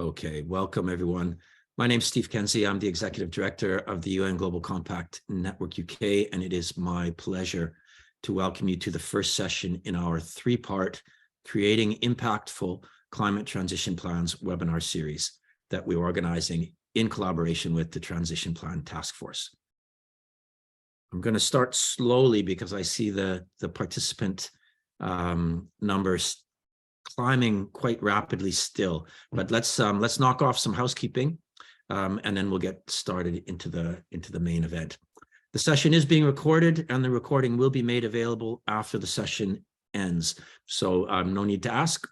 Okay, welcome everyone. My name is Steve Kenzie. I'm the Executive Director of the UN Global Compact Network UK, and it is my pleasure to welcome you to the first session in our three-part Creating Impactful Climate Transition Plans webinar series that we're organizing in collaboration with the Transition Plan Taskforce. I'm going to start slowly because I see the participant numbers climbing quite rapidly still, but let's knock off some housekeeping, and then we'll get started into the main event. The session is being recorded, and the recording will be made available after the session ends. So no need to ask.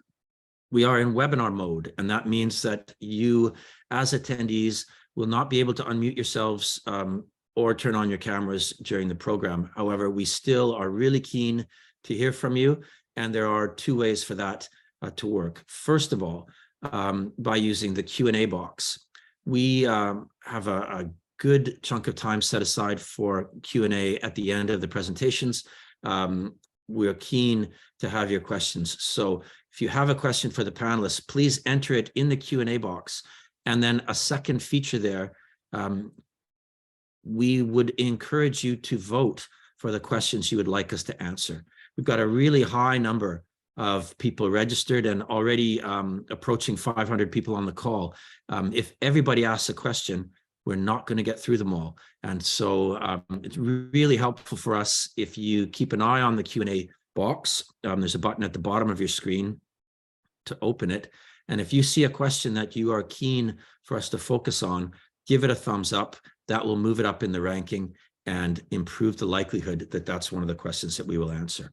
We are in webinar mode, and that means that you, as attendees, will not be able to unmute yourselves or turn on your cameras during the program. However, we still are really keen to hear from you, and there are two ways for that to work. First of all, by using the Q&A box. We have a good chunk of time set aside for Q&A at the end of the presentations. We're keen to have your questions. So if you have a question for the panelists, please enter it in the Q&A box. And then a second feature there, we would encourage you to vote for the questions you would like us to answer. We've got a really high number of people registered and already approaching 500 people on the call. If everybody asks a question, we're not going to get through them all. And so it's really helpful for us if you keep an eye on the Q&A box. There's a button at the bottom of your screen to open it. And if you see a question that you are keen for us to focus on, give it a thumbs up. That will move it up in the ranking and improve the likelihood that that's one of the questions that we will answer.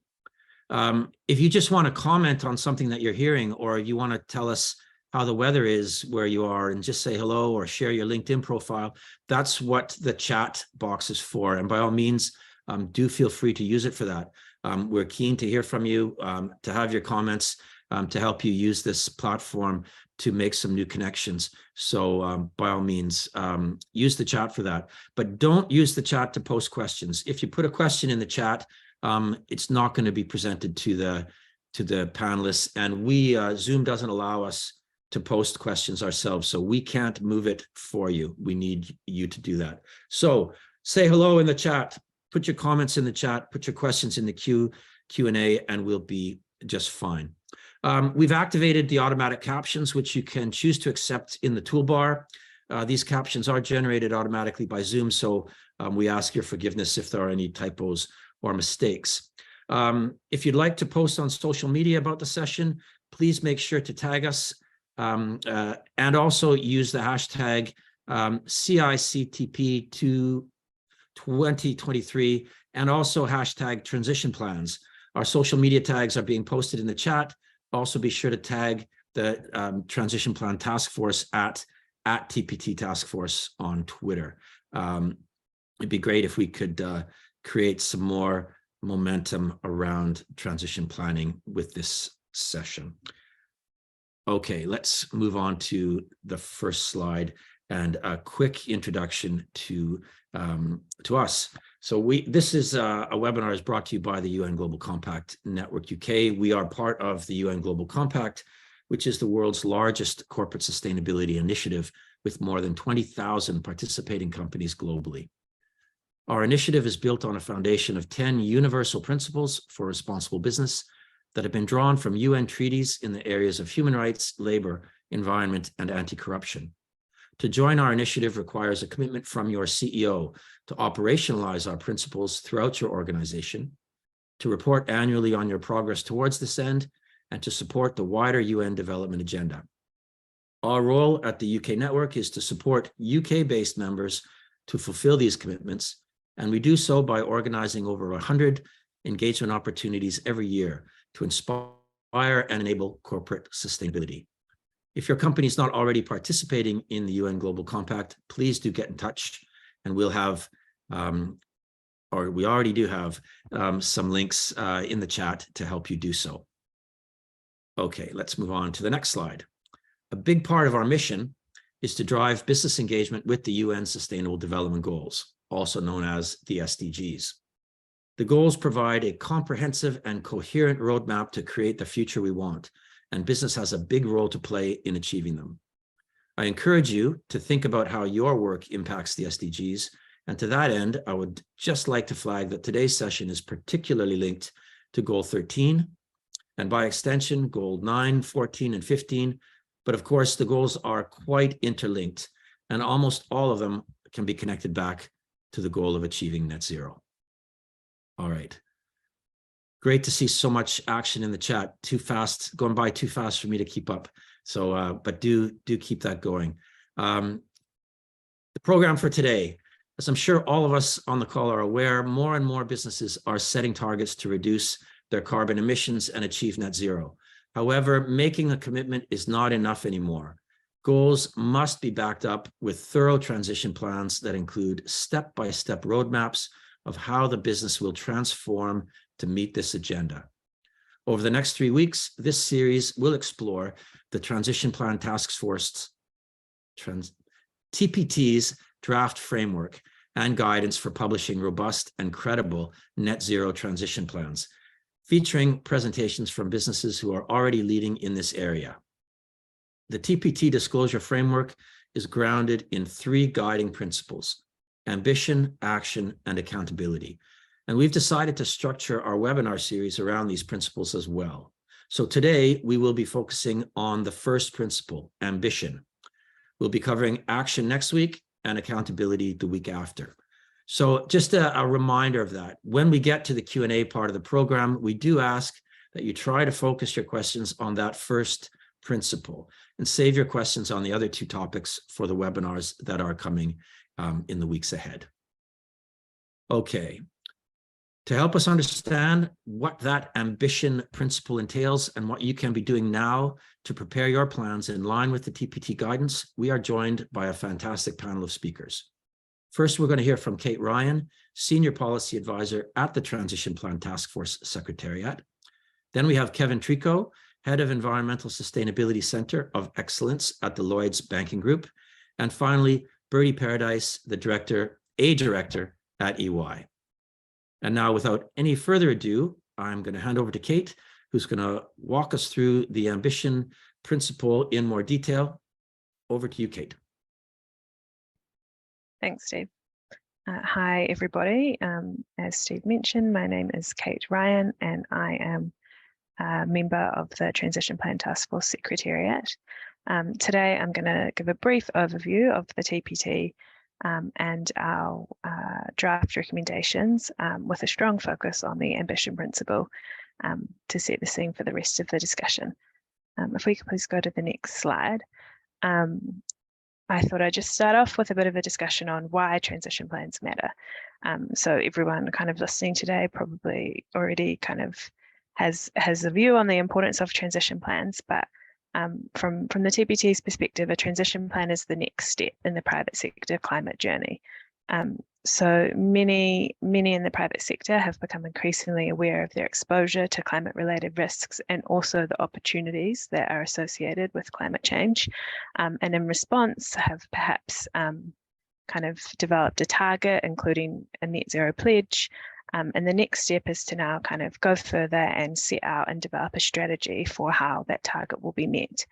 If you just want to comment on something that you're hearing, or you want to tell us how the weather is where you are and just say hello or share your LinkedIn profile, that's what the chat box is for. And by all means, do feel free to use it for that. We're keen to hear from you, to have your comments, to help you use this platform to make some new connections. So by all means, use the chat for that. But don't use the chat to post questions. If you put a question in the chat, it's not going to be presented to the panelists, and Zoom doesn't allow us to post questions ourselves, so we can't move it for you. We need you to do that. So say hello in the chat, put your comments in the chat, put your questions in the Q&A, and we'll be just fine. We've activated the automatic captions, which you can choose to accept in the toolbar. These captions are generated automatically by Zoom, so we ask your forgiveness if there are any typos or mistakes. If you'd like to post on social media about the session, please make sure to tag us and also use the hashtag CICTP2023 and also hashtag transition plans. Our social media tags are being posted in the chat. Also be sure to tag the Transition Plan Taskforce at TPT Taskforce on Twitter. It'd be great if we could create some more momentum around transition planning with this session. Okay, let's move on to the first slide and a quick introduction to us. So this is a webinar is brought to you by the UN Global Compact Network UK. We are part of the UN Global Compact, which is the world's largest corporate sustainability initiative with more than 20,000 participating companies globally. Our initiative is built on a foundation of 10 universal principles for responsible business that have been drawn from UN treaties in the areas of human rights, labor, environment, and anti-corruption. To join our initiative requires a commitment from your CEO to operationalize our principles throughout your organization, to report annually on your progress towards this end, and to support the wider UN development agenda. Our role at the UK network is to support UK-based members to fulfill these commitments, and we do so by organizing over 100 engagement opportunities every year to inspire and enable corporate sustainability. If your company is not already participating in the UN Global Compact, please do get in touch, and we'll have, or we already do have, some links in the chat to help you do so. Okay, let's move on to the next slide. A big part of our mission is to drive business engagement with the UN Sustainable Development Goals, also known as the SDGs. The goals provide a comprehensive and coherent roadmap to create the future we want, and business has a big role to play in achieving them. I encourage you to think about how your work impacts the SDGs. And to that end, I would just like to flag that today's session is particularly linked to Goal 13, and by extension, Goal 9, 14, and 15. But of course, the goals are quite interlinked, and almost all of them can be connected back to the goal of achieving net zero. All right. Great to see so much action in the chat. Too fast, going by too fast for me to keep up. So, but do keep that going. The program for today, as I'm sure all of us on the call are aware, more and more businesses are setting targets to reduce their carbon emissions and achieve net zero. However, making a commitment is not enough anymore. Goals must be backed up with thorough transition plans that include step-by-step roadmaps of how the business will transform to meet this agenda. Over the next 3 weeks, this series will explore the Transition Plan Taskforce, TPT's draft framework and guidance for publishing robust and credible net zero transition plans, featuring presentations from businesses who are already leading in this area. The TPT disclosure framework is grounded in 3 guiding principles: ambition, action, and accountability. And we've decided to structure our webinar series around these principles as well. So today we will be focusing on the first principle, ambition. We'll be covering action next week and accountability the week after. So just a reminder of that. When we get to the Q&A part of the program, we do ask that you try to focus your questions on that first principle and save your questions on the other 2 topics for the webinars that are coming in the weeks ahead. Okay. To help us understand what that ambition principle entails and what you can be doing now to prepare your plans in line with the TPT guidance, we are joined by a fantastic panel of speakers. First, we're going to hear from Kate Ryan, Senior Policy Advisor at the Transition Plan Taskforce Secretariat. Then we have Kevin Treco, Head of Environmental Sustainability Center of Excellence at the Lloyds Banking Group. And finally, Bertie Paradise, the Director at EY. And now, without any further ado, I'm going to hand over to Kate, who's going to walk us through the ambition principle in more detail. Over to you, Kate. Thanks, Steve. Hi, everybody. As Steve mentioned, my name is Kate Ryan, and I am a member of the Transition Plan Taskforce Secretariat. Today, I'm going to give a brief overview of the TPT and our draft recommendations with a strong focus on the ambition principle to set the scene for the rest of the discussion. If we could please go to the next slide. I thought I'd just start off with a bit of a discussion on why transition plans matter. So everyone kind of listening today probably already kind of has a view on the importance of transition plans, but from the TPT's perspective, a transition plan is the next step in the private sector climate journey. So many in the private sector have become increasingly aware of their exposure to climate-related risks and also the opportunities that are associated with climate change. And in response, have perhaps kind of developed a target, including a net zero pledge. And the next step is to now kind of go further and set out and develop a strategy for how that target will be met.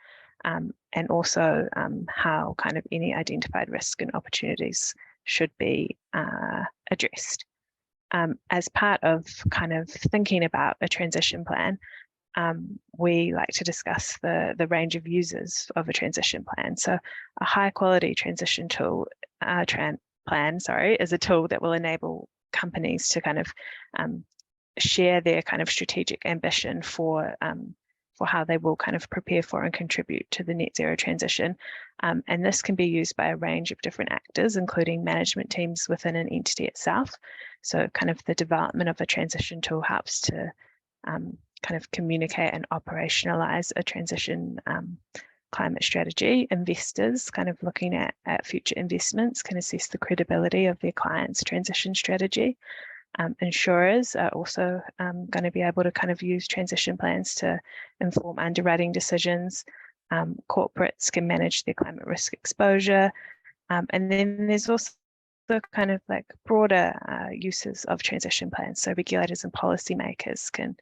And also how kind of any identified risk and opportunities should be addressed. As part of kind of thinking about a transition plan, we like to discuss the range of users of a transition plan. So a high quality transition tool, plan is a tool that will enable companies to kind of share their kind of strategic ambition for how they will kind of prepare for and contribute to the net zero transition. And this can be used by a range of different actors, including management teams within an entity itself. So kind of the development of a transition tool helps to kind of communicate and operationalize a transition climate strategy. Investors kind of looking at future investments can assess the credibility of their clients' transition strategy. Insurers are also going to be able to kind of use transition plans to inform underwriting decisions. Corporates can manage their climate risk exposure. And then there's also kind of like broader uses of transition plans. So regulators and policymakers can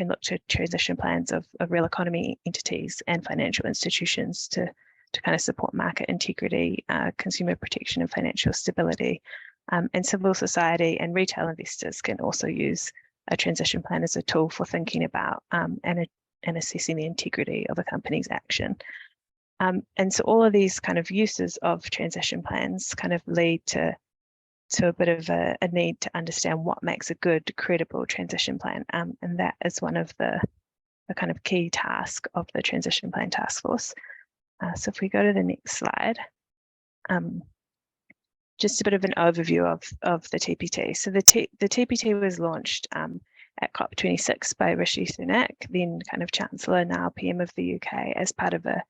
look to transition plans of real economy entities and financial institutions to kind of support market integrity, consumer protection and financial stability. And civil society and retail investors can also use a transition plan as a tool for thinking about and assessing the integrity of a company's action. And so all of these kind of uses of transition plans kind of lead to a bit of a need to understand what makes a good, credible transition plan. And that is one of the kind of key tasks of the Transition Plan Taskforce. So if we go to the next slide, just a bit of an overview of the TPT. So the TPT was launched at COP26 by Rishi Sunak, then kind of Chancellor, now PM of the UK, as part of a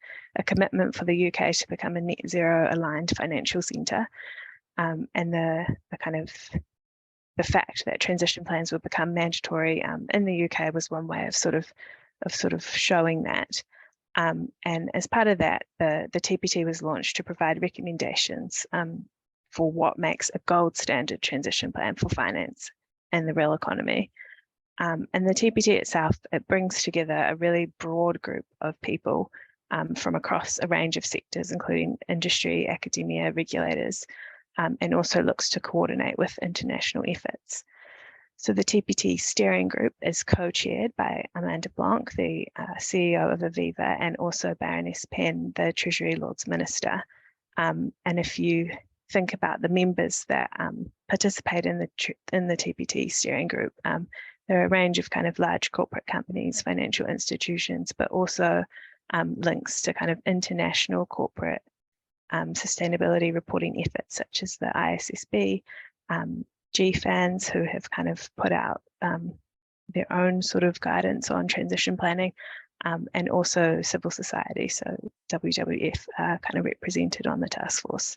commitment for the UK to become a net zero aligned financial centre. And the fact that transition plans would become mandatory in the UK was one way of sort of showing that. And as part of that, the TPT was launched to provide recommendations for what makes a gold standard transition plan for finance and the real economy. And the TPT itself, it brings together a really broad group of people from across a range of sectors, including industry, academia, regulators, and also looks to coordinate with international efforts. So the TPT steering group is co-chaired by Amanda Blanc, the CEO of Aviva, and also Baroness Penn, the Treasury Lords Minister. And if you think about the members that participate in the TPT steering group, there are a range of kind of large corporate companies, financial institutions, but also links to kind of international corporate sustainability reporting efforts, such as the ISSB, GFANs, who have kind of put out their own sort of guidance on transition planning, and also civil society. So WWF are kind of represented on the task force.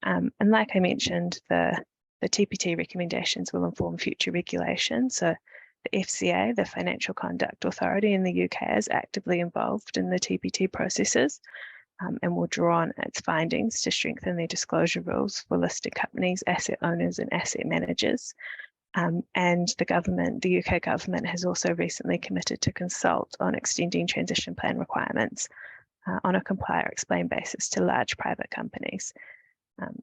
And like I mentioned, the TPT recommendations will inform future regulation. So the FCA, the Financial Conduct Authority in the UK, is actively involved in the TPT processes and will draw on its findings to strengthen their disclosure rules for listed companies, asset owners and asset managers. And the government, the UK government, has also recently committed to consult on extending transition plan requirements on a comply or explain basis to large private companies.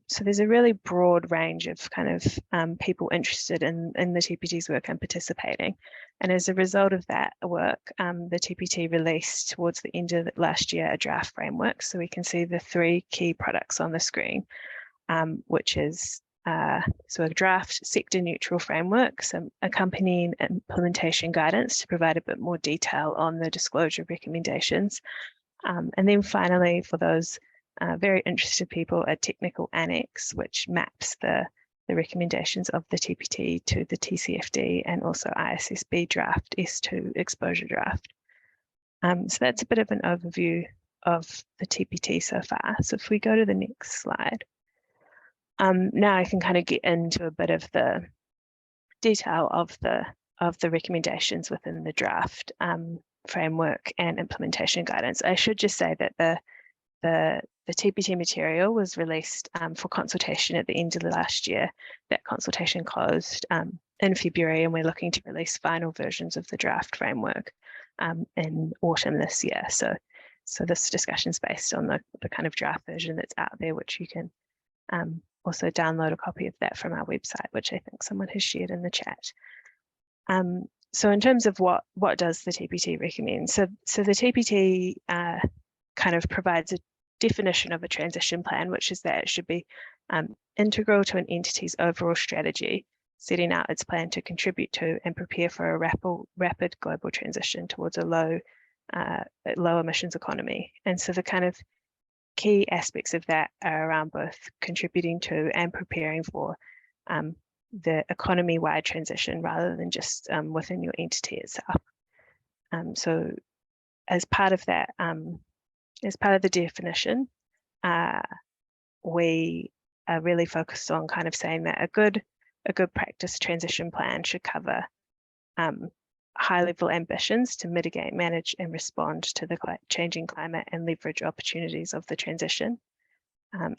So there's a really broad range of kind of people interested in the TPT's work and participating. And as a result of that work, the TPT released towards the end of last year a draft framework. So we can see the three key products on the screen, which is so a draft sector neutral framework, some accompanying implementation guidance to provide a bit more detail on the disclosure recommendations. And then finally, for those very interested people, a technical annex which maps the recommendations of the TPT to the TCFD and also ISSB draft S2 exposure draft. So that's a bit of an overview of the TPT so far. So if we go to the next slide, now I can kind of get into a bit of the detail of the recommendations within the draft framework and implementation guidance. I should just say that the TPT material was released for consultation at the end of the last year. That consultation closed in February, and we're looking to release final versions of the draft framework in autumn this year. So this discussion is based on the kind of draft version that's out there, which you can also download a copy of that from our website, which I think someone has shared in the chat. So in terms of what does the TPT recommend? So the TPT kind of provides a definition of a transition plan, which is that it should be integral to an entity's overall strategy, setting out its plan to contribute to and prepare for a rapid global transition towards a low emissions economy. And so the kind of key aspects of that are around both contributing to and preparing for the economy-wide transition rather than just within your entity itself. So as part of that, as part of the definition, we are really focused on kind of saying that a good practice transition plan should cover high-level ambitions to mitigate, manage, and respond to the changing climate and leverage opportunities of the transition.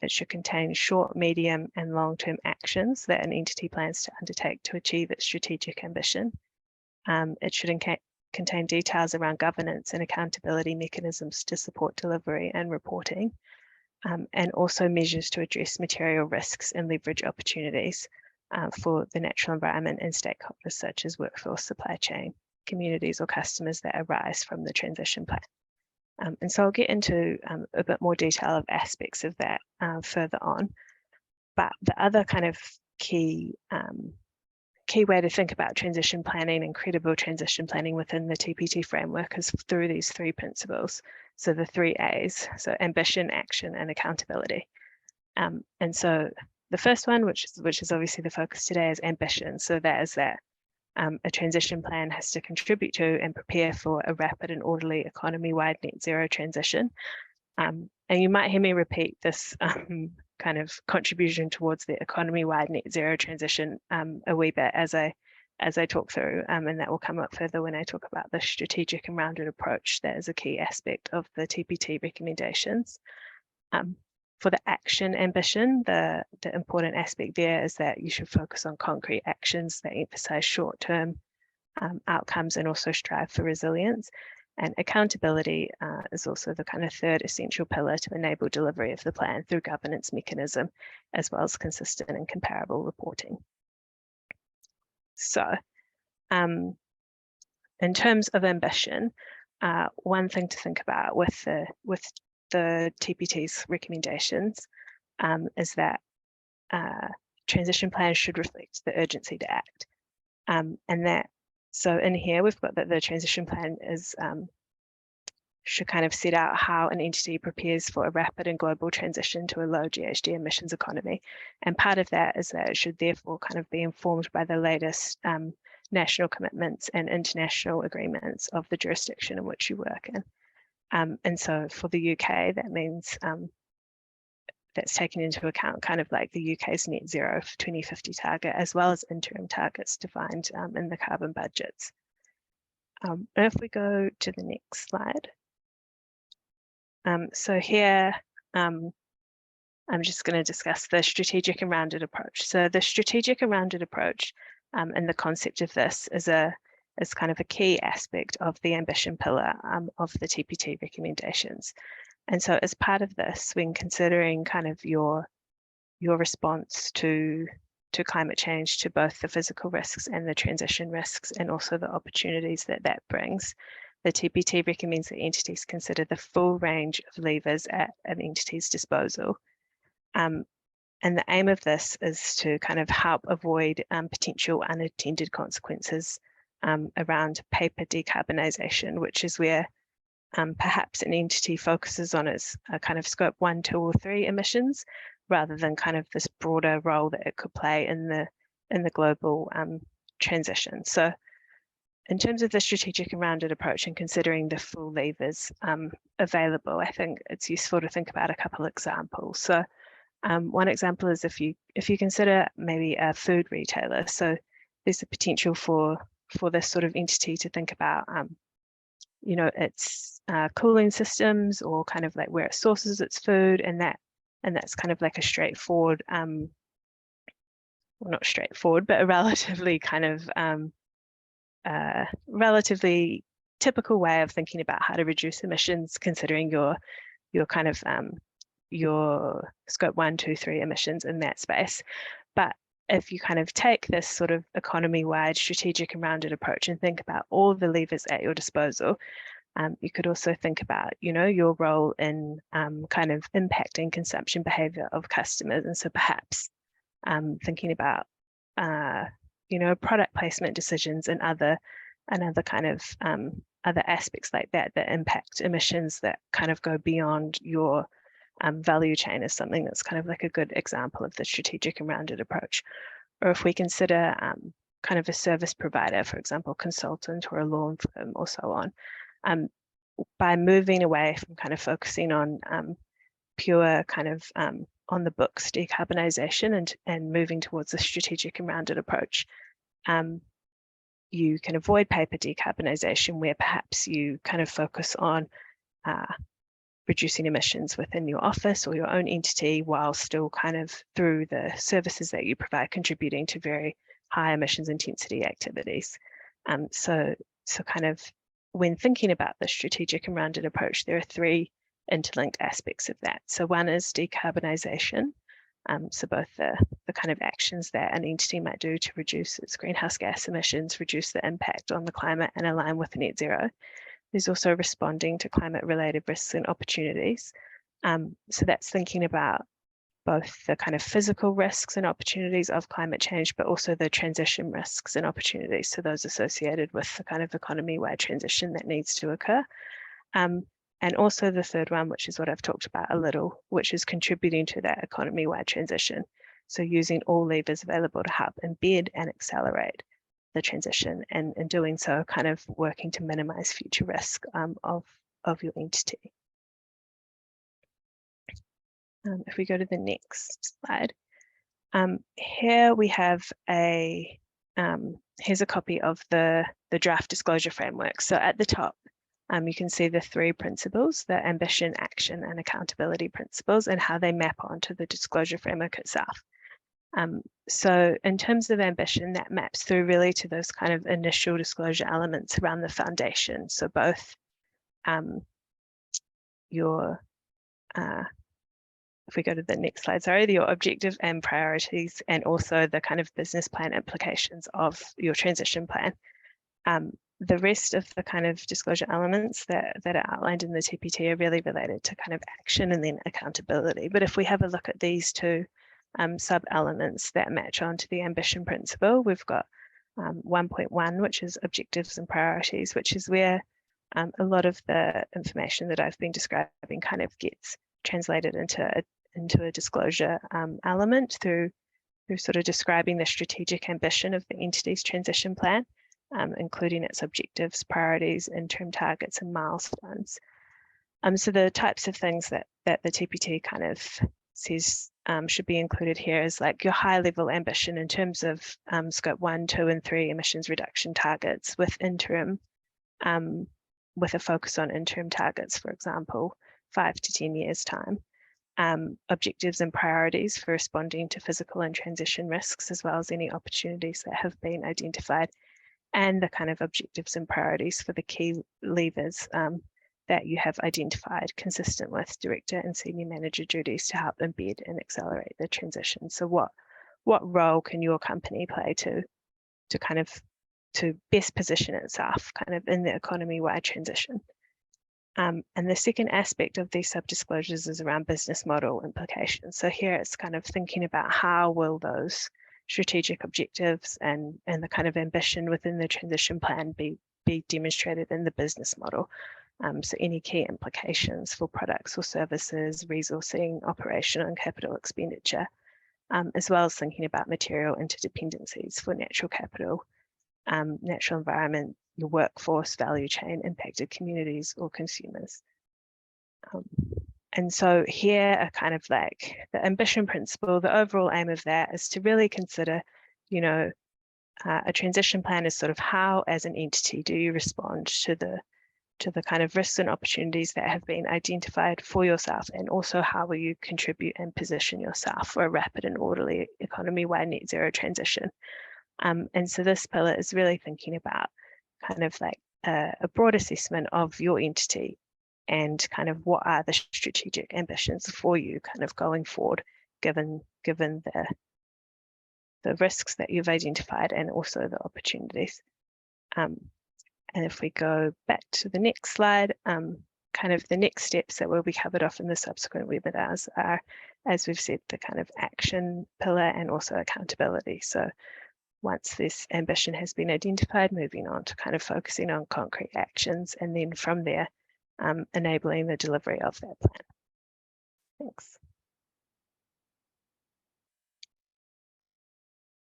It should contain short, medium, and long-term actions that an entity plans to undertake to achieve its strategic ambition. It should contain details around governance and accountability mechanisms to support delivery and reporting, and also measures to address material risks and leverage opportunities for the natural environment and stakeholders such as workforce, supply chain, communities or customers that arise from the transition plan. And so I'll get into a bit more detail of aspects of that further on. But the other kind of key way to think about transition planning and credible transition planning within the TPT framework is through these three principles. So the 3 A's, so ambition, action, and accountability. And so the first one, which is obviously the focus today, is ambition. So that is that a transition plan has to contribute to and prepare for a rapid and orderly economy-wide net zero transition. And you might hear me repeat this kind of contribution towards the economy-wide net zero transition a wee bit as I talk through, and that will come up further when I talk about the strategic and rounded approach. That is a key aspect of the TPT recommendations. For the action ambition, the important aspect there is that you should focus on concrete actions that emphasize short-term outcomes and also strive for resilience. And accountability is also the kind of third essential pillar to enable delivery of the plan through governance mechanism, as well as consistent and comparable reporting. So in terms of ambition, one thing to think about with the TPT's recommendations is that transition plans should reflect the urgency to act. So in here, we've got that the transition plan should kind of set out how an entity prepares for a rapid and global transition to a low GHG emissions economy. And part of that is that it should therefore kind of be informed by the latest national commitments and international agreements of the jurisdiction in which you work in. And so for the UK, that means that's taken into account kind of like the UK's net zero for 2050 target, as well as interim targets defined in the carbon budgets. And if we go to the next slide. So here, I'm just going to discuss the strategic and rounded approach. So the strategic and rounded approach and the concept of this is kind of a key aspect of the ambition pillar of the TPT recommendations. And so as part of this, when considering kind of your response to climate change, to both the physical risks and the transition risks, and also the opportunities that brings, the TPT recommends that entities consider the full range of levers at an entity's disposal. And the aim of this is to kind of help avoid potential unintended consequences around paper decarbonisation, which is where perhaps an entity focuses on its kind of scope 1, 2, or 3 emissions, rather than kind of this broader role that it could play in the global transition. So in terms of the strategic and rounded approach and considering the full levers available, I think it's useful to think about a couple of examples. So one example is if you consider maybe a food retailer. So there's a potential for this sort of entity to think about you know, its cooling systems, or kind of like where it sources its food, and that's kind of like a straightforward, well, not straightforward, but a relatively kind of relatively typical way of thinking about how to reduce emissions, considering your kind of your scope 1, 2, 3 emissions in that space. But if you kind of take this sort of economy-wide strategic and rounded approach and think about all the levers at your disposal, you could also think about, you know, your role in kind of impacting consumption behavior of customers. And so perhaps thinking about, you know, product placement decisions and other kind of other aspects like that impact emissions that kind of go beyond your value chain is something that's kind of like a good example of the strategic and rounded approach. Or if we consider kind of a service provider, for example, consultant or a law firm or so on, by moving away from kind of focusing on pure kind of on the books decarbonisation and moving towards a strategic and rounded approach, you can avoid paper decarbonisation, where perhaps you kind of focus on reducing emissions within your office or your own entity, while still kind of through the services that you provide contributing to very high emissions intensity activities. So kind of when thinking about the strategic and rounded approach, there are three interlinked aspects of that. So one is decarbonisation. So both the kind of actions that an entity might do to reduce its greenhouse gas emissions, reduce the impact on the climate and align with net zero. There's also responding to climate-related risks and opportunities. So that's thinking about both the kind of physical risks and opportunities of climate change, but also the transition risks and opportunities. So those associated with the kind of economy-wide transition that needs to occur. And also the third one, which is what I've talked about a little, which is contributing to that economy-wide transition. So using all levers available to help embed and accelerate the transition, and in doing so, kind of working to minimize future risk of your entity. If we go to the next slide, here we have here's a copy of the draft disclosure framework. So at the top, you can see the three principles, the ambition, action, and accountability principles, and how they map onto the disclosure framework itself. So in terms of ambition, that maps through really to those kind of initial disclosure elements around the foundation. So both if we go to the next slide, sorry, your objective and priorities, and also the kind of business plan implications of your transition plan. The rest of the kind of disclosure elements that are outlined in the TPT are really related to kind of action and then accountability. But if we have a look at these two sub-elements that match onto the ambition principle, we've got 1.1, which is objectives and priorities, which is where a lot of the information that I've been describing kind of gets translated into a disclosure element through sort of describing the strategic ambition of the entity's transition plan, including its objectives, priorities, interim targets, and milestones. So the types of things that the TPT kind of says should be included here is like your high level ambition in terms of scope 1, 2, and 3 emissions reduction targets with interim, with a focus on interim targets, for example, 5 to 10 years time. Objectives and priorities for responding to physical and transition risks, as well as any opportunities that have been identified, and the kind of objectives and priorities for the key levers that you have identified consistent with director and senior manager duties to help embed and accelerate the transition. So what role can your company play to best position itself kind of in the economy-wide transition? And the second aspect of these sub-disclosures is around business model implications. So here it's kind of thinking about how will those strategic objectives and the kind of ambition within the transition plan be demonstrated in the business model. So any key implications for products or services, resourcing, operational and capital expenditure, as well as thinking about material interdependencies for natural capital, natural environment, your workforce, value chain, impacted communities or consumers. And so here are kind of like the ambition principle, the overall aim of that is to really consider, you know, a transition plan is sort of how as an entity do you respond to the kind of risks and opportunities that have been identified for yourself, and also how will you contribute and position yourself for a rapid and orderly economy-wide net zero transition. And so this pillar is really thinking about kind of like a broad assessment of your entity and kind of what are the strategic ambitions for you kind of going forward, given the risks that you've identified and also the opportunities. And if we go back to the next slide, kind of the next steps that will be covered off in the subsequent webinars are, as we've said, the kind of action pillar and also accountability. So once this ambition has been identified, moving on to kind of focusing on concrete actions, and then from there, enabling the delivery of that plan. Thanks.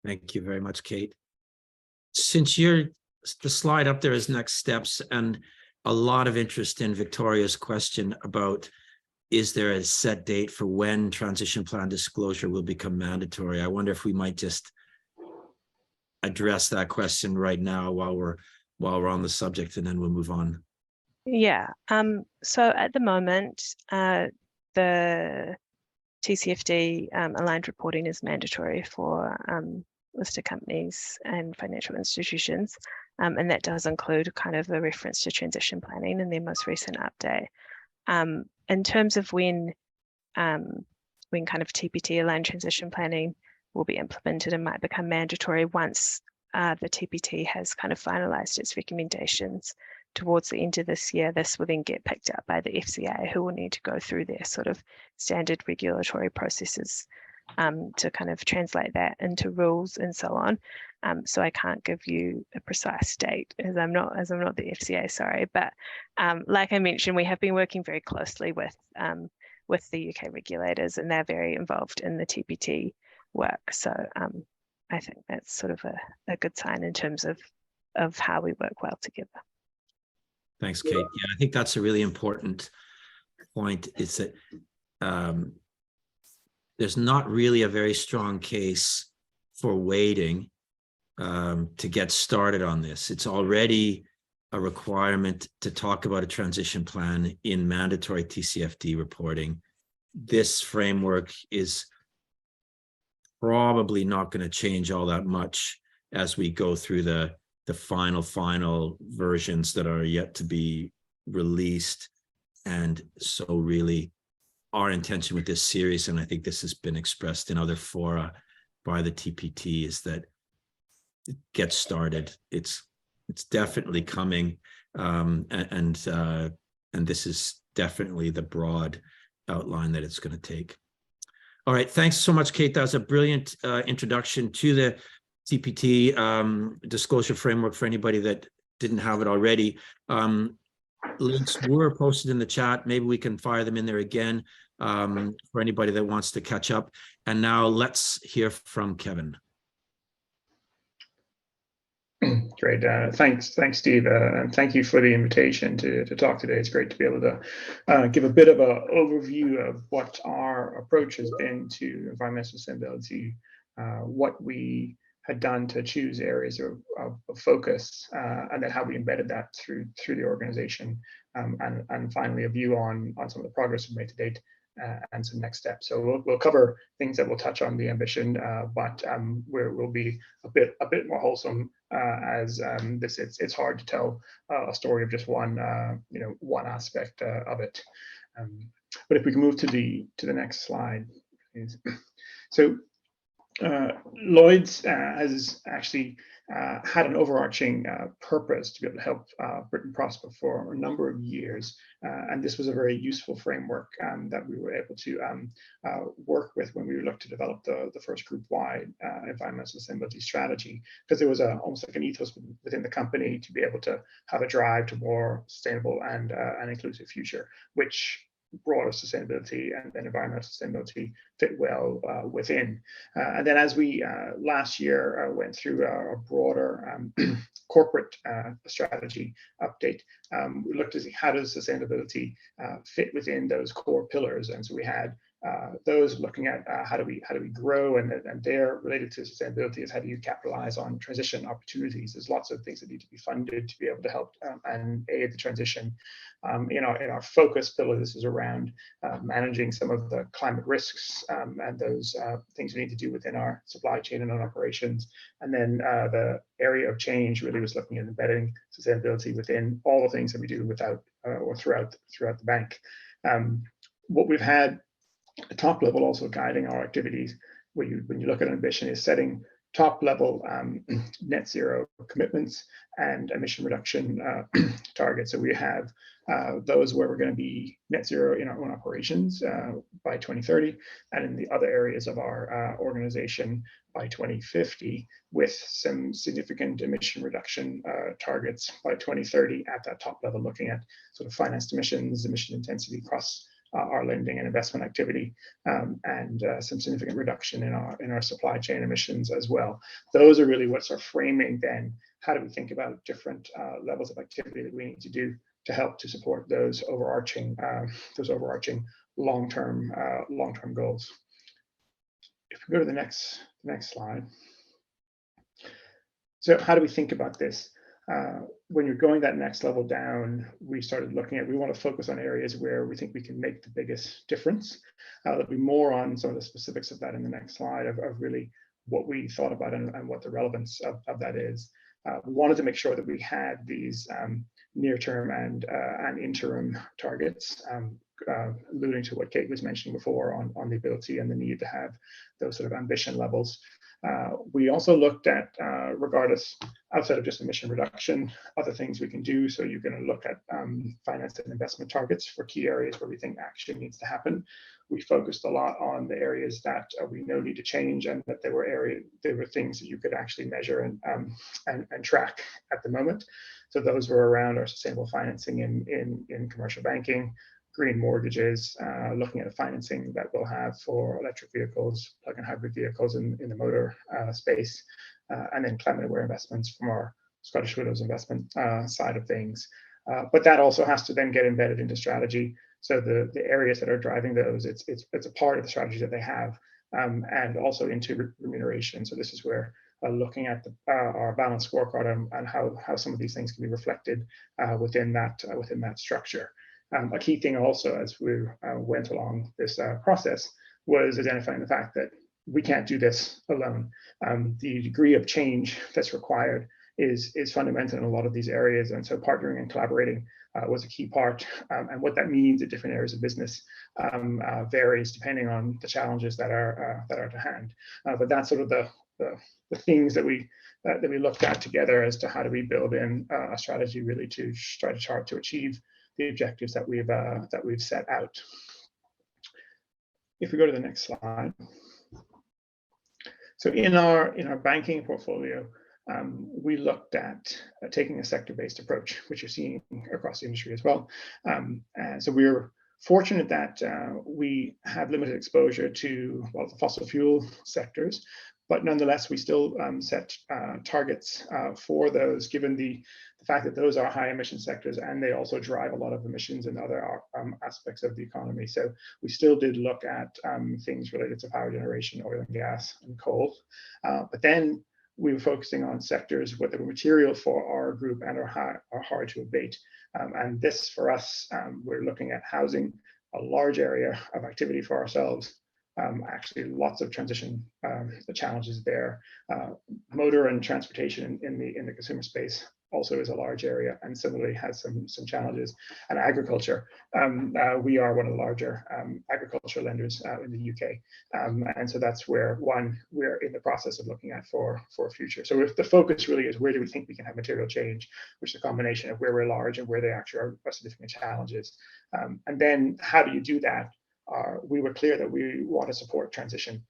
Thank you very much, Kate. Since the slide up there is next steps, and a lot of interest in Victoria's question about, is there a set date for when transition plan disclosure will become mandatory? I wonder if we might just address that question right now while we're on the subject, and then we'll move on. Yeah, so at the moment, the TCFD aligned reporting is mandatory for listed companies and financial institutions. And that does include kind of a reference to transition planning in their most recent update. In terms of when kind of TPT aligned transition planning will be implemented and might become mandatory once the TPT has kind of finalised its recommendations towards the end of this year. This will then get picked up by the FCA, who will need to go through their sort of standard regulatory processes to kind of translate that into rules and so on. So I can't give you a precise date as I'm not the FCA, sorry. But like I mentioned, we have been working very closely with the UK regulators, and they're very involved in the TPT work. So I think that's sort of a good sign in terms of how we work well together. Thanks, Kate. Yeah, I think that's a really important point. Is that there's not really a very strong case for waiting to get started on this. It's already a requirement to talk about a transition plan in mandatory TCFD reporting. This framework is probably not going to change all that much as we go through the final versions that are yet to be released. And so really our intention with this series, and I think this has been expressed in other fora by the TPT, is that it gets started. It's definitely coming, and this is definitely the broad outline that it's going to take. All right, thanks so much, Kate. That was a brilliant introduction to the TPT disclosure framework for anybody that didn't have it already. Links were posted in the chat. Maybe we can fire them in there again for anybody that wants to catch up. And now let's hear from Kevin. Great. Thanks, Steve. And thank you for the invitation to talk today. It's great to be able to give a bit of an overview of what our approach has been to environmental sustainability, what we had done to choose areas of focus, and then how we embedded that through the organization, and finally a view on some of the progress we've made to date, and some next steps. So we'll cover things that will touch on the ambition, but we'll be a bit more wholesome, as it's hard to tell a story of just one aspect of it. But if we can move to the next slide, please. So Lloyds has actually had an overarching purpose to be able to help Britain prosper for a number of years, and this was a very useful framework that we were able to work with when we looked to develop the first group-wide environmental sustainability strategy, because there was almost like an ethos within the company to be able to have a drive to more sustainable and an inclusive future, which broader sustainability and environmental sustainability fit well within. And then as we last year went through a broader corporate strategy update, we looked to see how does sustainability fit within those core pillars. And so we had those looking at how do we grow, and they're related to sustainability is how do you capitalize on transition opportunities. There's lots of things that need to be funded to be able to help and aid the transition. In our focus pillar, this is around managing some of the climate risks and those things we need to do within our supply chain and on operations. And then the area of change really was looking at embedding sustainability within all the things that we do without or throughout the bank. What we've had at the top level also guiding our activities, when you look at ambition, is setting top level net zero commitments and emission reduction targets. So we have those where we're going to be net zero in our own operations by 2030, and in the other areas of our organization by 2050, with some significant emission reduction targets by 2030 at that top level, looking at sort of financed emissions, emission intensity across our lending and investment activity, and some significant reduction in our supply chain emissions as well. Those are really what's our framing then. How do we think about different levels of activity that we need to do to help to support those overarching long-term goals? If we go to the next slide. So how do we think about this? When you're going that next level down, we started looking at, we want to focus on areas where we think we can make the biggest difference. There'll be more on some of the specifics of that in the next slide, of really what we thought about and what the relevance of that is. We wanted to make sure that we had these near-term and interim targets, alluding to what Kate was mentioning before on the ability and the need to have those sort of ambition levels. We also looked at, regardless, outside of just emission reduction, other things we can do. So you're going to look at finance and investment targets for key areas where we think action needs to happen. We focused a lot on the areas that we know need to change, and that there were things that you could actually measure and track at the moment. So those were around our sustainable financing in commercial banking, green mortgages, looking at the financing that we'll have for electric vehicles, plug-in hybrid vehicles in the motor space, and then climate aware investments from our Scottish Widows investment side of things. But that also has to then get embedded into strategy. So the areas that are driving those, it's a part of the strategy that they have, and also into remuneration. So this is where looking at our balanced scorecard and how some of these things can be reflected within that structure. A key thing also as we went along this process was identifying the fact that we can't do this alone. The degree of change that's required is fundamental in a lot of these areas, and so partnering and collaborating was a key part. And what that means at different areas of business varies depending on the challenges that are to hand. But that's sort of the things that we looked at together as to how do we build in a strategy really to try to achieve the objectives that we've set out. If we go to the next slide. So in our banking portfolio, we looked at taking a sector-based approach, which you're seeing across the industry as well. And so we're fortunate that we have limited exposure to the fossil fuel sectors, but nonetheless, we still set targets for those, given the fact that those are high emission sectors and they also drive a lot of emissions in other aspects of the economy. So we still did look at things related to power generation, oil and gas, and coal. But then we were focusing on sectors where the material for our group and are hard to abate. And this, for us, we're looking at housing, a large area of activity for ourselves. Actually, lots of transition challenges there. Motor and transportation in the consumer space also is a large area, and similarly has some challenges. And agriculture, we are one of the larger agriculture lenders in the UK, and so that's where we're in the process of looking at for future. So if the focus really is where do we think we can have material change, which is a combination of where we're large and where they actually are significant challenges, and then how do you do that? We were clear that we want to support transition.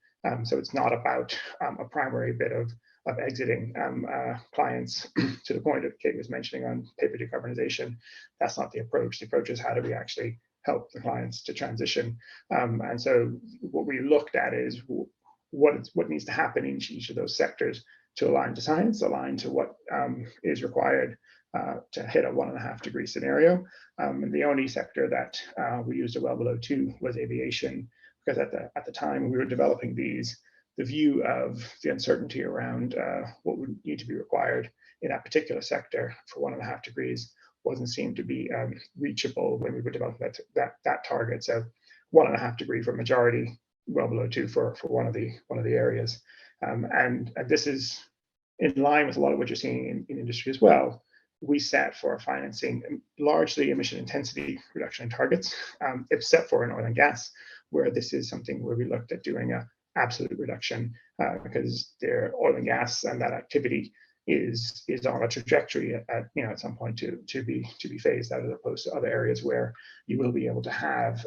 So it's not about a primary bit of exiting clients to the point that Kate was mentioning on paper decarbonization. That's not the approach. The approach is how do we actually help the clients to transition. And so what we looked at is what needs to happen in each of those sectors to align to science, align to what is required to hit a 1.5 degree scenario. And the only sector that we used a well below 2 was aviation, because at the time we were developing these, the view of the uncertainty around what would need to be required in that particular sector for 1.5 degrees wasn't seen to be reachable when we were developing that target. So 1.5 degree for majority, well below 2 for one of the areas. And this is in line with a lot of what you're seeing in industry as well. We set for our financing largely emission intensity reduction targets. It's set for in oil and gas, where this is something where we looked at doing a absolute reduction because their oil and gas and that activity is on a trajectory at some point to be phased out, as opposed to other areas where you will be able to have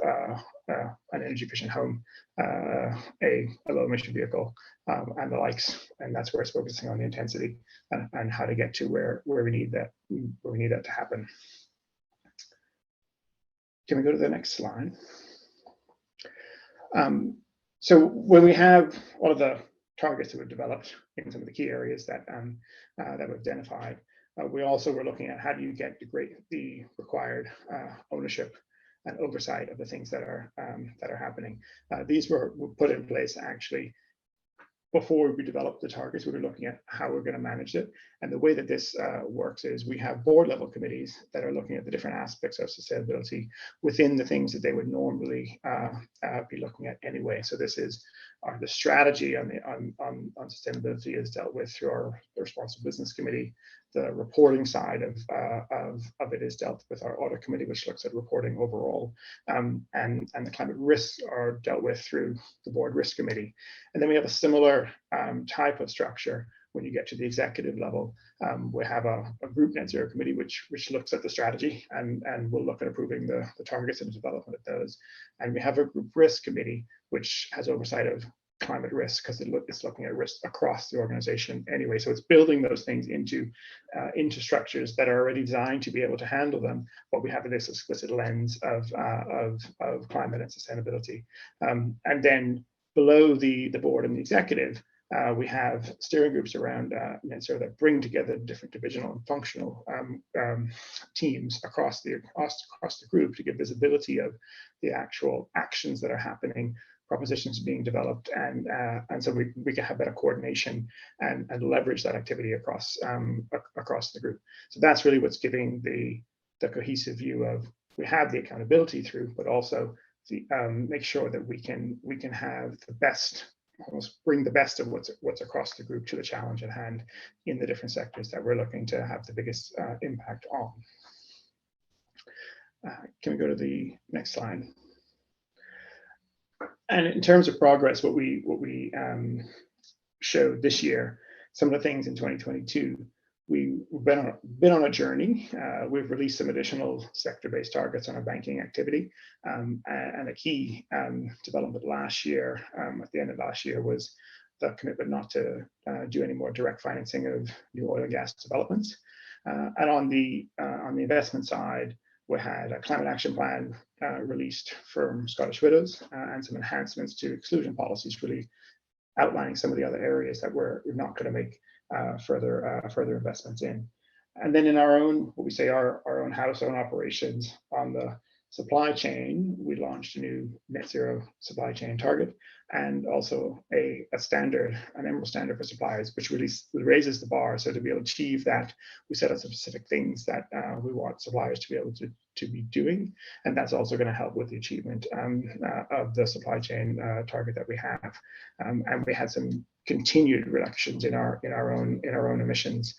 an energy efficient home, a low emission vehicle, and the likes. And that's where it's focusing on the intensity and how to get to where we need that to happen. Can we go to the next slide? So when we have all of the targets that we've developed in some of the key areas that we've identified, we also were looking at how do you get the required ownership and oversight of the things that are happening. These were put in place actually before we develop the targets, we were looking at how we're going to manage it. And the way that this works is we have board level committees that are looking at the different aspects of sustainability within the things that they would normally be looking at anyway. So this is the strategy on sustainability is dealt with through our responsible business committee. The reporting side of it is dealt with our audit committee, which looks at reporting overall, and the climate risks are dealt with through the board risk committee. And then we have a similar type of structure when you get to the executive level. We have a group net zero committee which looks at the strategy and will look at approving the targets and the development of those. And we have a group risk committee which has oversight of climate risk, because it's looking at risk across the organization anyway. So it's building those things into structures that are already designed to be able to handle them, but we have this explicit lens of climate and sustainability. And then below the board and the executive, we have steering groups around net zero that bring together different divisional and functional teams across the group to give visibility of the actual actions that are happening, propositions being developed, and so we can have better coordination and leverage that activity across the group. So that's really what's giving the cohesive view of, we have the accountability through, but also the make sure that we can have the best, almost bring the best of what's across the group to the challenge at hand in the different sectors that we're looking to have the biggest impact on. Can we go to the next slide? And in terms of progress, what we showed this year, some of the things in 2022, we've been on a journey. We've released some additional sector-based targets on our banking activity, and a key development last year, at the end of last year, was the commitment not to do any more direct financing of new oil and gas developments. And on the investment side, we had a climate action plan released from Scottish Widows, and some enhancements to exclusion policies, really outlining some of the other areas that we're not going to make further investments in. And then in our own, what we say, our own house, own operations on the supply chain, we launched a new net zero supply chain target, and also an emerald standard for suppliers, which really raises the bar. So to be able to achieve that, we set out some specific things that we want suppliers to be able to be doing, and that's also going to help with the achievement of the supply chain target that we have. And we had some continued reductions in our own emissions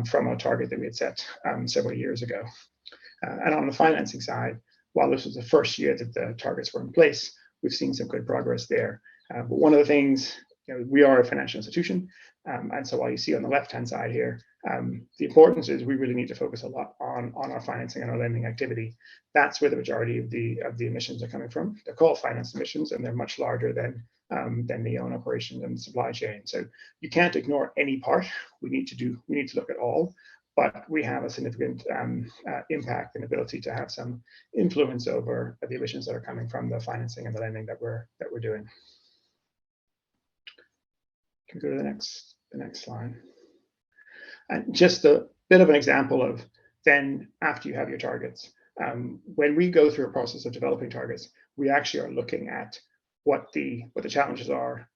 from a target that we had set several years ago. And on the financing side, while this was the first year that the targets were in place, we've seen some good progress there. But one of the things, we are a financial institution, and so while you see on the left-hand side here, the importance is we really need to focus a lot on our financing and our lending activity. That's where the majority of the emissions are coming from. They're called finance emissions, and they're much larger than the own operations and the supply chain. So you can't ignore any part. We need to look at all. But we have a significant impact and ability to have some influence over the emissions that are coming from the financing and the lending that we're doing. Can we go to the next slide? And just a bit of an example of then after you have your targets, when we go through a process of developing targets, we actually are looking at what the challenges are,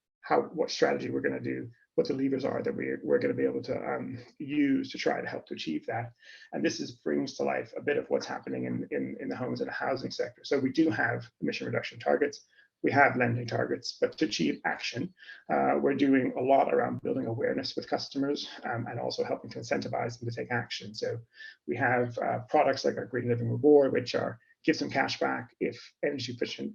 what strategy we're going to do, what the levers are that we're going to be able to use to try to help to achieve that. And this brings to life a bit of what's happening in the homes and the housing sector. So we do have emission reduction targets, we have lending targets, but to achieve action, we're doing a lot around building awareness with customers and also helping to incentivize them to take action. So we have products like our Green Living Reward, which give some cash back if energy efficient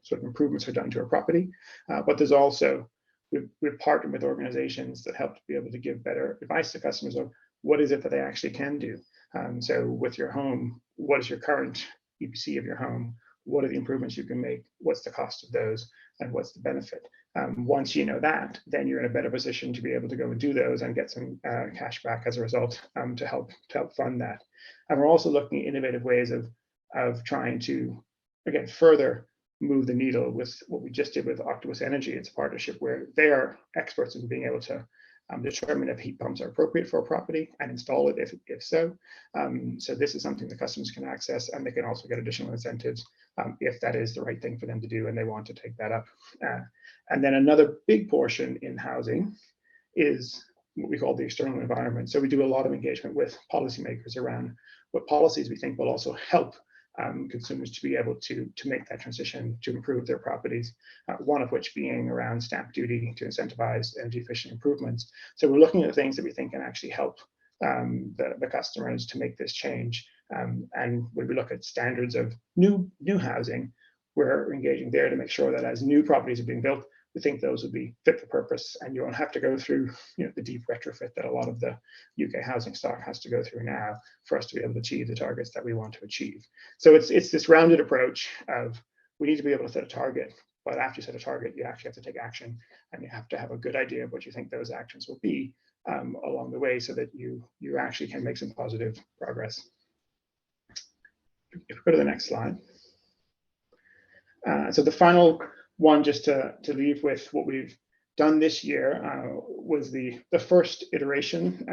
sort of improvements are done to a property. But there's also, we've partnered with organizations that help to be able to give better advice to customers of what is it that they actually can do. So with your home, what is your current EPC of your home? What are the improvements you can make? What's the cost of those? And what's the benefit? Once you know that, then you're in a better position to be able to go and do those and get some cash back as a result to help fund that. And we're also looking at innovative ways of trying to, again, further move the needle with what we just did with Octopus Energy. It's a partnership where they are experts in being able to determine if heat pumps are appropriate for a property and install it if so. So this is something the customers can access, and they can also get additional incentives if that is the right thing for them to do and they want to take that up. And then another big portion in housing is what we call the external environment. So we do a lot of engagement with policymakers around what policies we think will also help consumers to be able to make that transition to improve their properties, one of which being around stamp duty to incentivize energy efficient improvements. So we're looking at things that we think can actually help the customers to make this change. And when we look at standards of new housing, we're engaging there to make sure that as new properties are being built, we think those would be fit for purpose, and you won't have to go through the deep retrofit that a lot of the UK housing stock has to go through now for us to be able to achieve the targets that we want to achieve. So it's this rounded approach of we need to be able to set a target, but after you set a target, you actually have to take action, and you have to have a good idea of what you think those actions will be along the way, so that you actually can make some positive progress. If we go to the next slide. So the final one, just to leave with what we've done this year, was the first iteration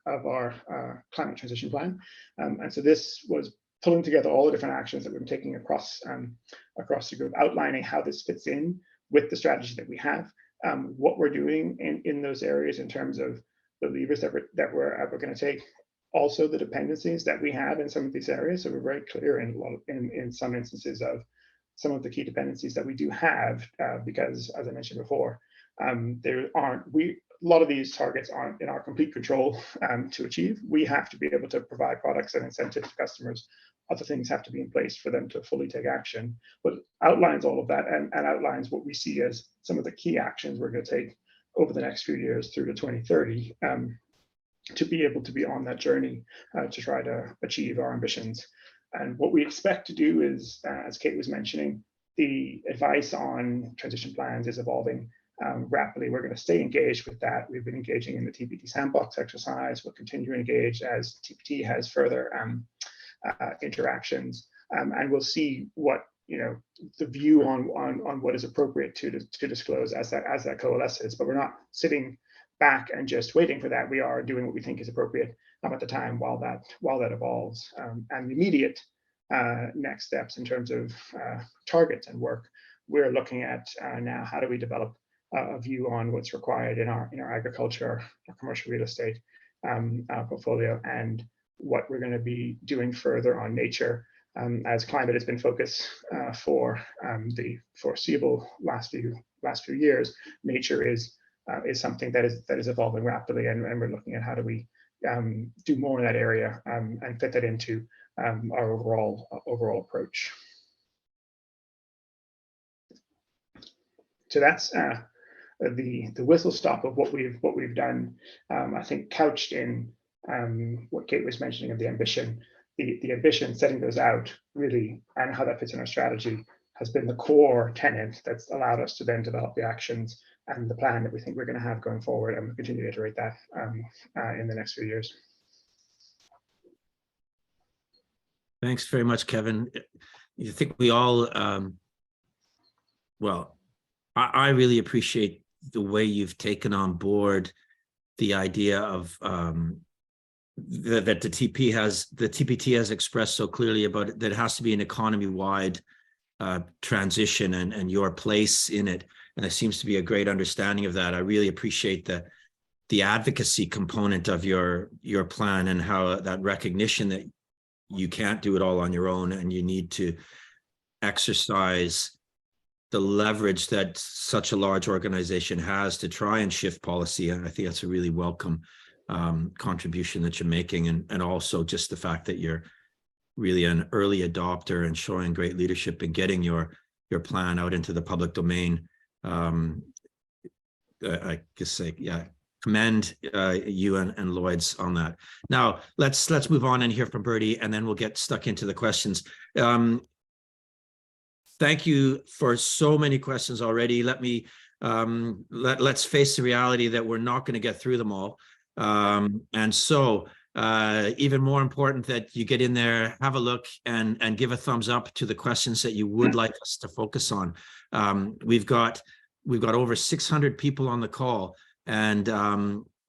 of our climate transition plan. And so this was pulling together all the different actions that we've been taking across the group, outlining how this fits in with the strategy that we have, what we're doing in those areas in terms of the levers that we're going to take, also the dependencies that we have in some of these areas. So we're very clear in some instances of some of the key dependencies that we do have, because, as I mentioned before, a lot of these targets aren't in our complete control to achieve. We have to be able to provide products and incentives to customers. Other things have to be in place for them to fully take action, but outlines all of that and outlines what we see as some of the key actions we're going to take over the next few years through to 2030 to be able to be on that journey to try to achieve our ambitions. And what we expect to do is, as Kate was mentioning, the advice on transition plans is evolving rapidly. We're going to stay engaged with that. We've been engaging in the TPT sandbox exercise. We'll continue to engage as TPT has further interactions, and we'll see what the view on what is appropriate to disclose as that coalesces. But we're not sitting back and just waiting for that. We are doing what we think is appropriate at the time while that evolves. And the immediate next steps in terms of targets and work, we're looking at now, how do we develop a view on what's required in our agriculture, our commercial real estate portfolio, and what we're going to be doing further on nature, as climate has been focused for the foreseeable last few years. Nature is something that is evolving rapidly, and we're looking at how do we do more in that area and fit that into our overall approach. So that's the whistle stop of what we've done. I think couched in what Kate was mentioning of the ambition. The ambition, setting those out really, and how that fits in our strategy, has been the core tenet that's allowed us to then develop the actions and the plan that we think we're going to have going forward, and we'll continue to iterate that in the next few years. Thanks very much, Kevin. I think we all, well, I really appreciate the way you've taken on board the idea of that the TPT has expressed so clearly about it, that it has to be an economy-wide transition and your place in it. And there seems to be a great understanding of that. I really appreciate the advocacy component of your plan, and how that recognition that you can't do it all on your own, and you need to exercise the leverage that such a large organization has to try and shift policy. And I think that's a really welcome contribution that you're making, and also just the fact that you're really an early adopter and showing great leadership in getting your plan out into the public domain. I guess say, yeah, commend you and Lloyds on that. Now let's move on and hear from Bertie, and then we'll get stuck into the questions. Thank you for so many questions already. Let's face the reality that we're not going to get through them all. And so even more important that you get in there, have a look, and give a thumbs up to the questions that you would like us to focus on. We've got over 600 people on the call, and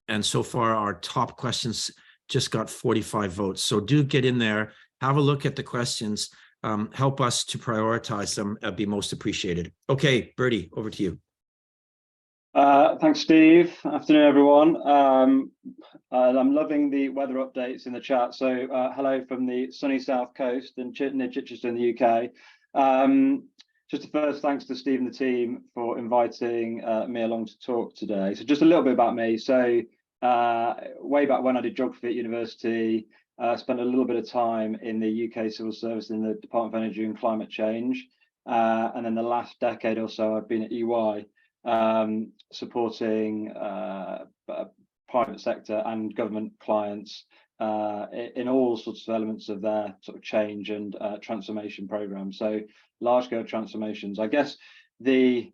And so far, our top questions just got 45 votes. So do get in there, have a look at the questions, help us to prioritize them, be most appreciated. Okay, Bertie, over to you. Thanks, Steve. Afternoon, everyone. I'm loving the weather updates in the chat. So hello from the sunny south coast and near Chichester in the UK. Just a first thanks to Steve and the team for inviting me along to talk today. So just a little bit about me. So way back when I did geography at university, spent a little bit of time in the UK civil service in the Department of Energy and Climate Change. And then the last decade or so, I've been at EY, supporting private sector and government clients in all sorts of elements of their sort of change and transformation programs. So large-scale transformations. I guess the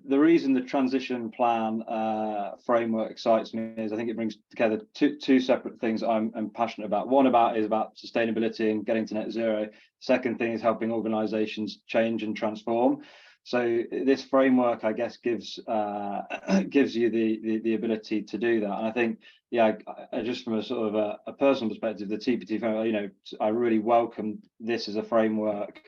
reason the transition plan framework excites me is I think it brings together two separate things I'm passionate about. One is about sustainability and getting to net zero. Second thing is helping organizations change and transform. So this framework, I guess, gives you the ability to do that. And I think, yeah, just from a sort of a personal perspective, the TPT framework, you know, I really welcome this as a framework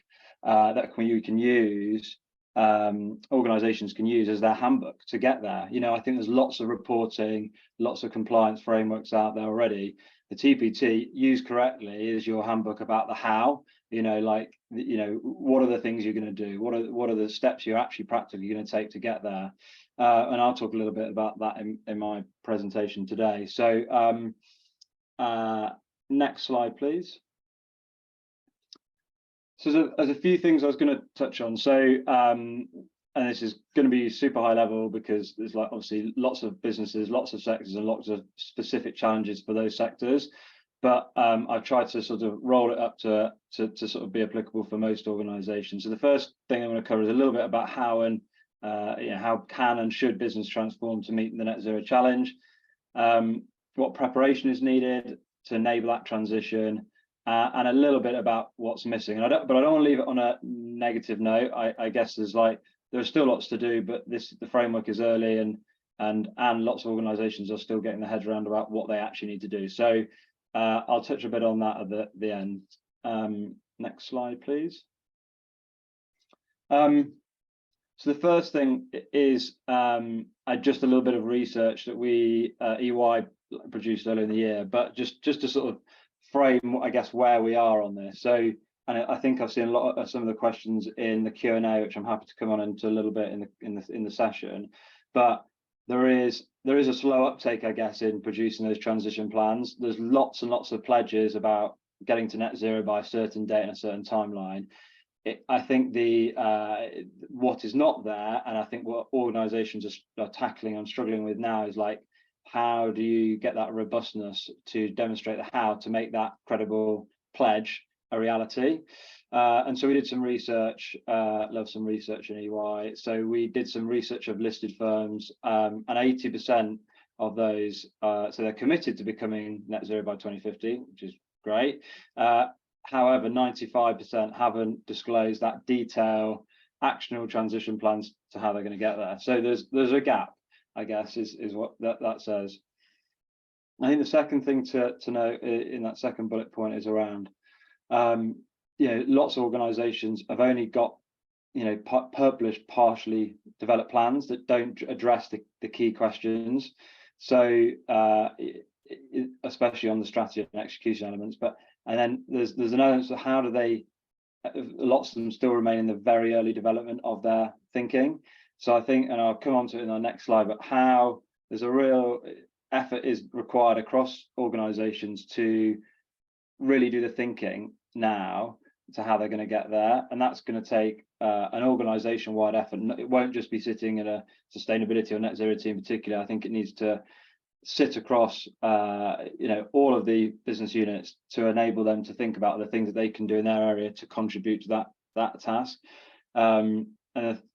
that you can use, organizations can use as their handbook to get there. You know, I think there's lots of reporting, lots of compliance frameworks out there already. The TPT, used correctly, is your handbook about the how. You know, like, you know, what are the things you're going to do? What are the steps you're actually practically going to take to get there? And I'll talk a little bit about that in my presentation today. So next slide, please. So there's a few things I was going to touch on. So and this is going to be super high level because there's like obviously lots of businesses, lots of sectors, and lots of specific challenges for those sectors. But I've tried to sort of roll it up to sort of be applicable for most organisations. So the first thing I'm going to cover is a little bit about how and you know, how can and should business transform to meet the net zero challenge. What preparation is needed to enable that transition, and a little bit about what's missing. But I don't want to leave it on a negative note. I guess there's still lots to do, but the framework is early, and lots of organisations are still getting their heads around about what they actually need to do. So I'll touch a bit on that at the end. Next slide, please. So the first thing is just a little bit of research that we EY produced earlier in the year, but just to sort of frame, I guess, where we are on this. So, and I think I've seen a lot of some of the questions in the Q&A, which I'm happy to come on into a little bit in the session. But there is a slow uptake, I guess, in producing those transition plans. There's lots and lots of pledges about getting to net zero by a certain date and a certain timeline. I think what is not there, and I think what organisations are tackling and struggling with now is like, how do you get that robustness to demonstrate the how to make that credible pledge a reality? And so we did some research, love some research in EY. So we did some research of listed firms, and 80% of those, so they're committed to becoming net zero by 2050, which is great. However, 95% haven't disclosed that detail, actionable transition plans to how they're going to get there. So there's a gap, I guess, is what that says. I think the second thing to note in that second bullet point is around, you know, lots of organisations have only got, you know, published partially developed plans that don't address the key questions. So especially on the strategy and execution elements, and then there's an element of how do they, lots of them still remain in the very early development of their thinking. So I think, and I'll come on to it in our next slide, but how there's a real effort is required across organizations to really do the thinking now to how they're going to get there. And that's going to take an organization-wide effort. It won't just be sitting in a sustainability or net zero team in particular. I think it needs to sit across you know, all of the business units to enable them to think about the things that they can do in their area to contribute to that task. And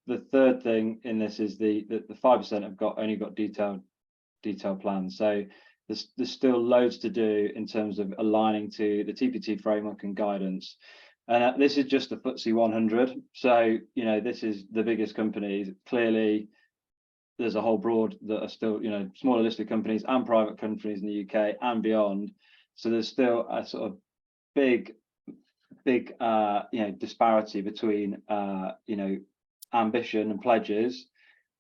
the third thing in this is the 5% have only got detailed plans. So there's still loads to do in terms of aligning to the TPT framework and guidance. And this is just the FTSE 100. So, you know, this is the biggest companies. Clearly, there's a whole broad that are still, smaller listed companies and private companies in the UK and beyond. So there's still a sort of big disparity between ambition and pledges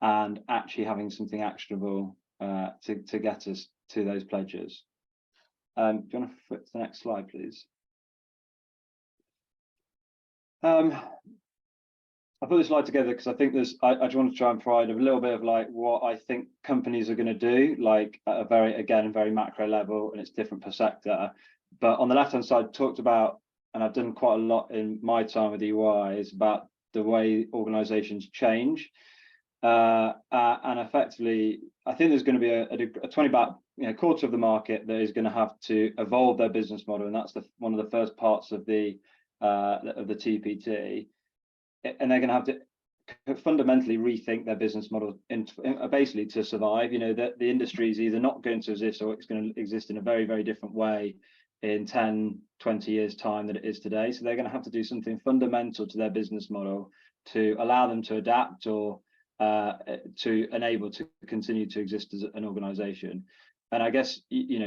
and actually having something actionable to get us to those pledges. Do you want to flip to the next slide, please? I put this slide together because I think I just want to try and provide a little bit of like what I think companies are going to do, like at a very macro level, and it's different per sector. But on the left-hand side, talked about, and I've done quite a lot in my time with EY, is about the way organisations change. And effectively, I think there's going to be about quarter of the market that is going to have to evolve their business model, and that's one of the first parts of the TPT. And they're going to have to fundamentally rethink their business model basically to survive. That the industry is either not going to exist or it's going to exist in a very, very different way in 10, 20 years time than it is today. So they're going to have to do something fundamental to their business model to allow them to adapt or to enable to continue to exist as an organization. And I guess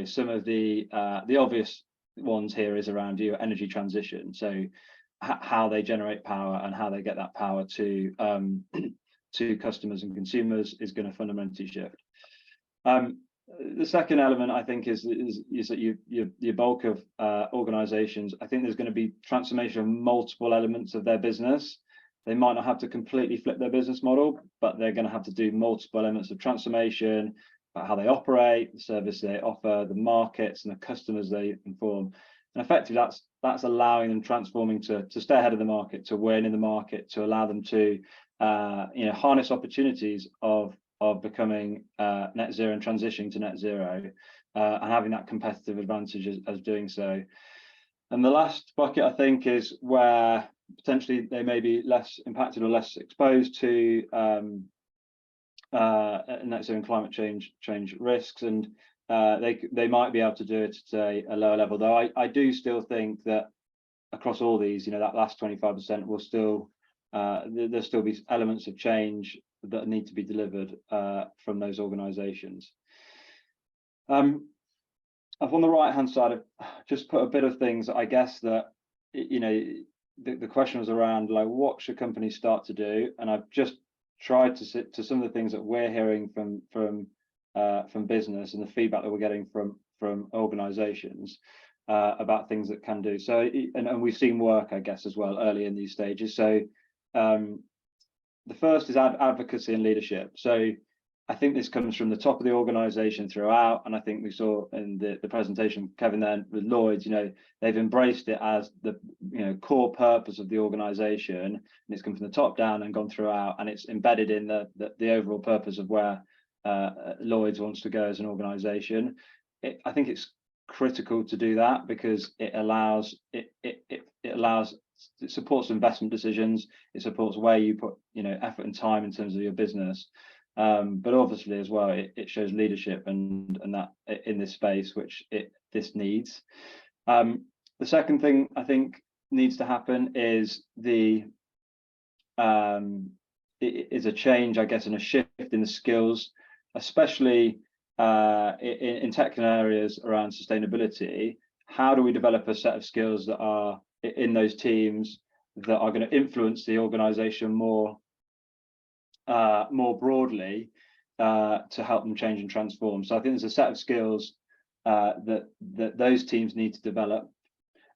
some of the obvious ones here is around energy transition. So how they generate power and how they get that power to customers and consumers is going to fundamentally shift. The second element, I think, is that your bulk of organizations, I think there's going to be transformation of multiple elements of their business. They might not have to completely flip their business model, but they're going to have to do multiple elements of transformation about how they operate, the service they offer, the markets and the customers they inform. And effectively, that's allowing them transforming to stay ahead of the market, to win in the market, to allow them to harness opportunities of becoming net zero and transitioning to net zero, and having that competitive advantage as doing so. And the last bucket, I think, is where potentially they may be less impacted or less exposed to net zero and climate change risks, and they might be able to do it at a lower level. Though I do still think that across all these, that last 25% will still there'll still be elements of change that need to be delivered from those organisations. On the right hand side, I've just put a bit of things, I guess, that the question was around, like, what should companies start to do? And I've just tried to sit to some of the things that we're hearing from business and the feedback that we're getting from organisations about things that can do. So, and we've seen work, I guess, as well early in these stages. So the first is advocacy and leadership. So I think this comes from the top of the organisation throughout, and I think we saw in the presentation, Kevin, then with Lloyds, they've embraced it as the core purpose of the organisation, and it's come from the top down and gone throughout, and it's embedded in the overall purpose of where Lloyds wants to go as an organisation. I think it's critical to do that because it supports investment decisions. It supports where you put effort and time in terms of your business. But obviously as well, it shows leadership and that in this space, which this needs. The second thing I think needs to happen is is a change, I guess, and a shift in the skills, especially in technical areas around sustainability. How do we develop a set of skills that are in those teams that are going to influence the organisation more broadly to help them change and transform? So I think there's a set of skills that those teams need to develop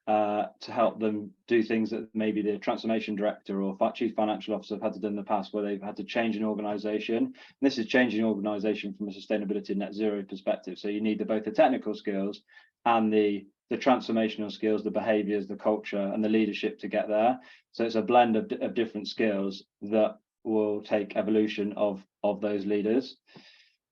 to help them do things that maybe the transformation director or chief financial officer have had to do in the past, where they've had to change an organisation. And this is changing an organisation from a sustainability net zero perspective. So you need both the technical skills and the transformational skills, the behaviours, the culture, and the leadership to get there. So it's a blend of different skills that will take evolution of those leaders.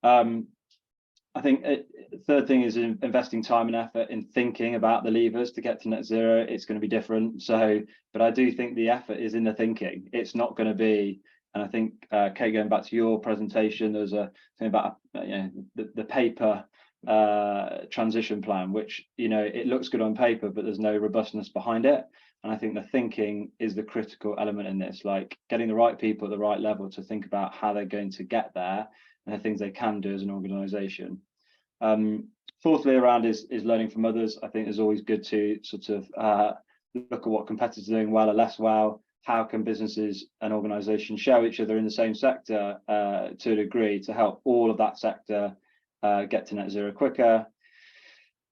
I think the third thing is investing time and effort in thinking about the levers to get to net zero. It's going to be different. So, but I do think the effort is in the thinking. It's not going to be, and I think, Kate, going back to your presentation, there's a thing about the paper transition plan, which it looks good on paper, but there's no robustness behind it. And I think the thinking is the critical element in this, like getting the right people at the right level to think about how they're going to get there, and the things they can do as an organisation. Fourthly, around is learning from others. I think it's always good to sort of look at what competitors are doing well or less well. How can businesses and organisations share each other in the same sector to a degree to help all of that sector get to net zero quicker?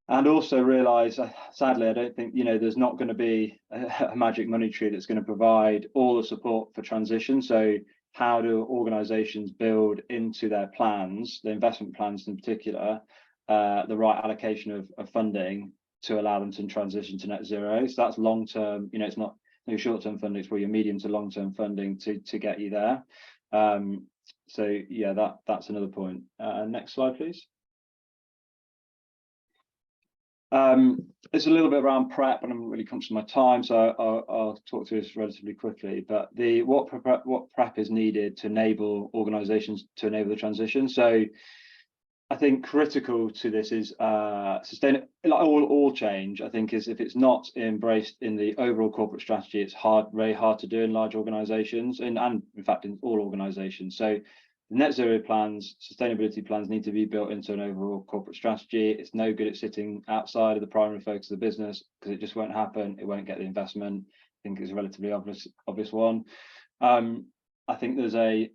And also realise, sadly, I don't think, there's not going to be a magic money tree that's going to provide all the support for transition. So how do organisations build into their plans, the investment plans in particular, the right allocation of funding to allow them to transition to net zero? So that's long term, it's not no short-term funding, it's for your medium to long-term funding to get you there. So yeah, that's another point. Next slide, please. It's a little bit around prep, and I'm really conscious of my time, so I'll talk through this relatively quickly. But what prep is needed to enable organisations to enable the transition. So I think critical to this is like all change. I think is if it's not embraced in the overall corporate strategy, it's very hard to do in large organisations, and in fact in all organisations. So net zero plans, sustainability plans need to be built into an overall corporate strategy. It's no good at sitting outside of the primary focus of the business, because it just won't happen. It won't get the investment. I think it's a relatively obvious one. I think there's a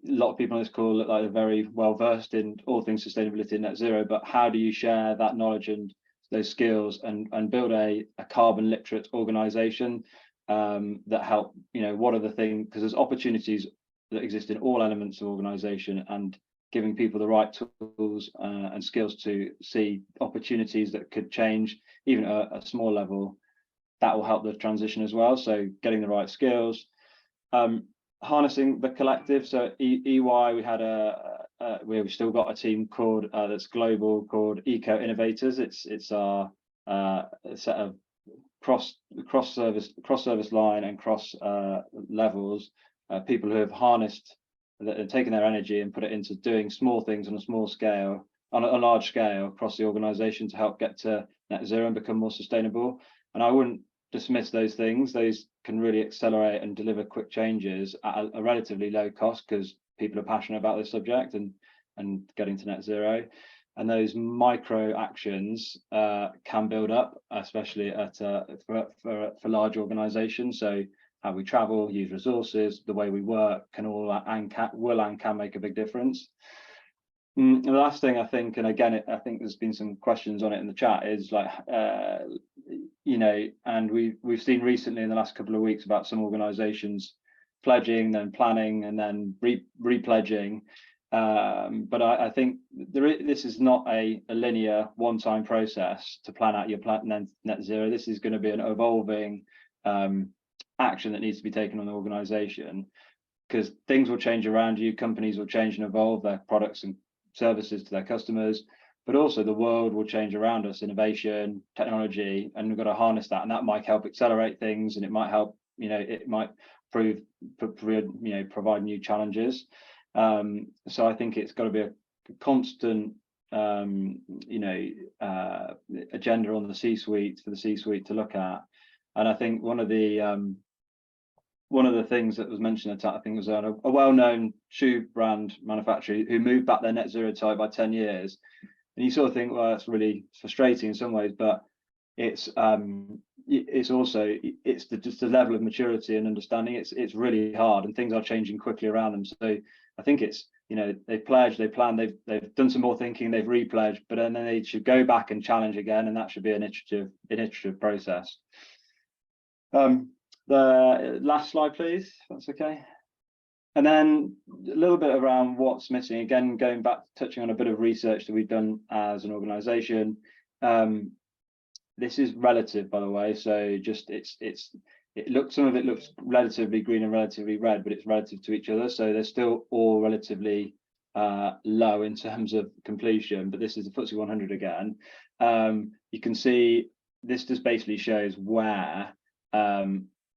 lot of people on this call look like they're very well versed in all things sustainability and net zero, but how do you share that knowledge and those skills and build a carbon literate organisation that help, what are the things, because there's opportunities that exist in all elements of organisation, and giving people the right tools and skills to see opportunities that could change even at a small level, that will help the transition as well. So getting the right skills. Harnessing the collective. So EY, we had we've still got a team called that's global, called Eco Innovators. It's our set of cross service line and cross levels, people who have harnessed and taken their energy and put it into doing small things on a small scale, on a large scale across the organisation to help get to net zero and become more sustainable. And I wouldn't dismiss those things. Those can really accelerate and deliver quick changes at a relatively low cost, because people are passionate about this subject and getting to net zero. And those micro actions can build up, especially for large organisations. So how we travel, use resources, the way we work can all will and can make a big difference. And the last thing I think, and again, I think there's been some questions on it in the chat, is like, and we've seen recently in the last couple of weeks about some organisations pledging, then planning, and then re-pledging. But I think this is not a linear one-time process to plan out your plan and then net zero. This is going to be an evolving action that needs to be taken on the organisation, because things will change around you, companies will change and evolve their products and services to their customers, but also the world will change around us, innovation, technology, and we've got to harness that, and that might help accelerate things, and it might help, it might provide new challenges. So I think it's got to be a constant agenda on the C-suite, for the C-suite to look at. And I think one of the things that was mentioned at, I think, was a well-known shoe brand manufacturer who moved back their net zero target by 10 years. And you sort of think, well, that's really frustrating in some ways, but it's also just the level of maturity and understanding. It's really hard, and things are changing quickly around them. So I think it's, they've pledged, they plan, they've done some more thinking, they've repledged, but then they should go back and challenge again, and that should be an iterative process. The last slide, please, if that's okay. And then a little bit around what's missing. Again, going back, touching on a bit of research that we've done as an organisation. This is relative, by the way. So just some of it looks relatively green and relatively red, but it's relative to each other. So they're still all relatively low in terms of completion. But this is the FTSE 100 again. You can see this just basically shows where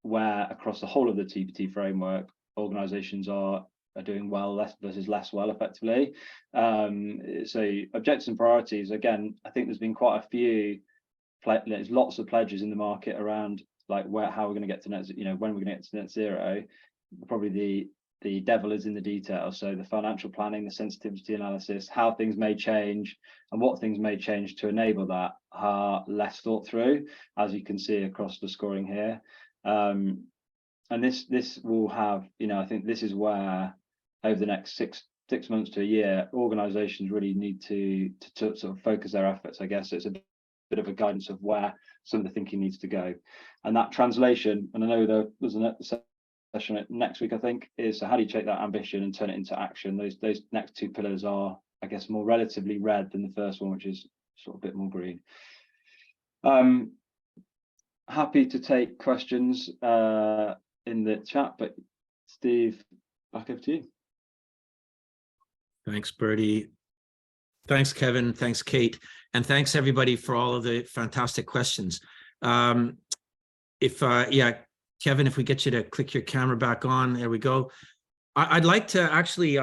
across the whole of the TPT framework, organisations are doing well, less versus less well, effectively. So objectives and priorities, again, I think there's been quite a few, there's lots of pledges in the market around like how we're going to get to net, when we're going to get to net zero. Probably the devil is in the detail. So the financial planning, the sensitivity analysis, how things may change and what things may change to enable that are less thought through, as you can see across the scoring here. And this will have, I think this is where over the next six months to a year, organizations really need to sort of focus their efforts. I guess it's a bit of a guidance of where some of the thinking needs to go. And that translation, and I know there's a session next week, I think, is so how do you take that ambition and turn it into action? Those next two pillars are, I guess, more relatively red than the first one, which is sort of a bit more green. Happy to take questions in the chat, but Steve, back over to you. Thanks, Bertie. Thanks, Kevin. Thanks, Kate. And thanks, everybody, for all of the fantastic questions. Yeah, Kevin, if we get you to click your camera back on, there we go. I'd like to actually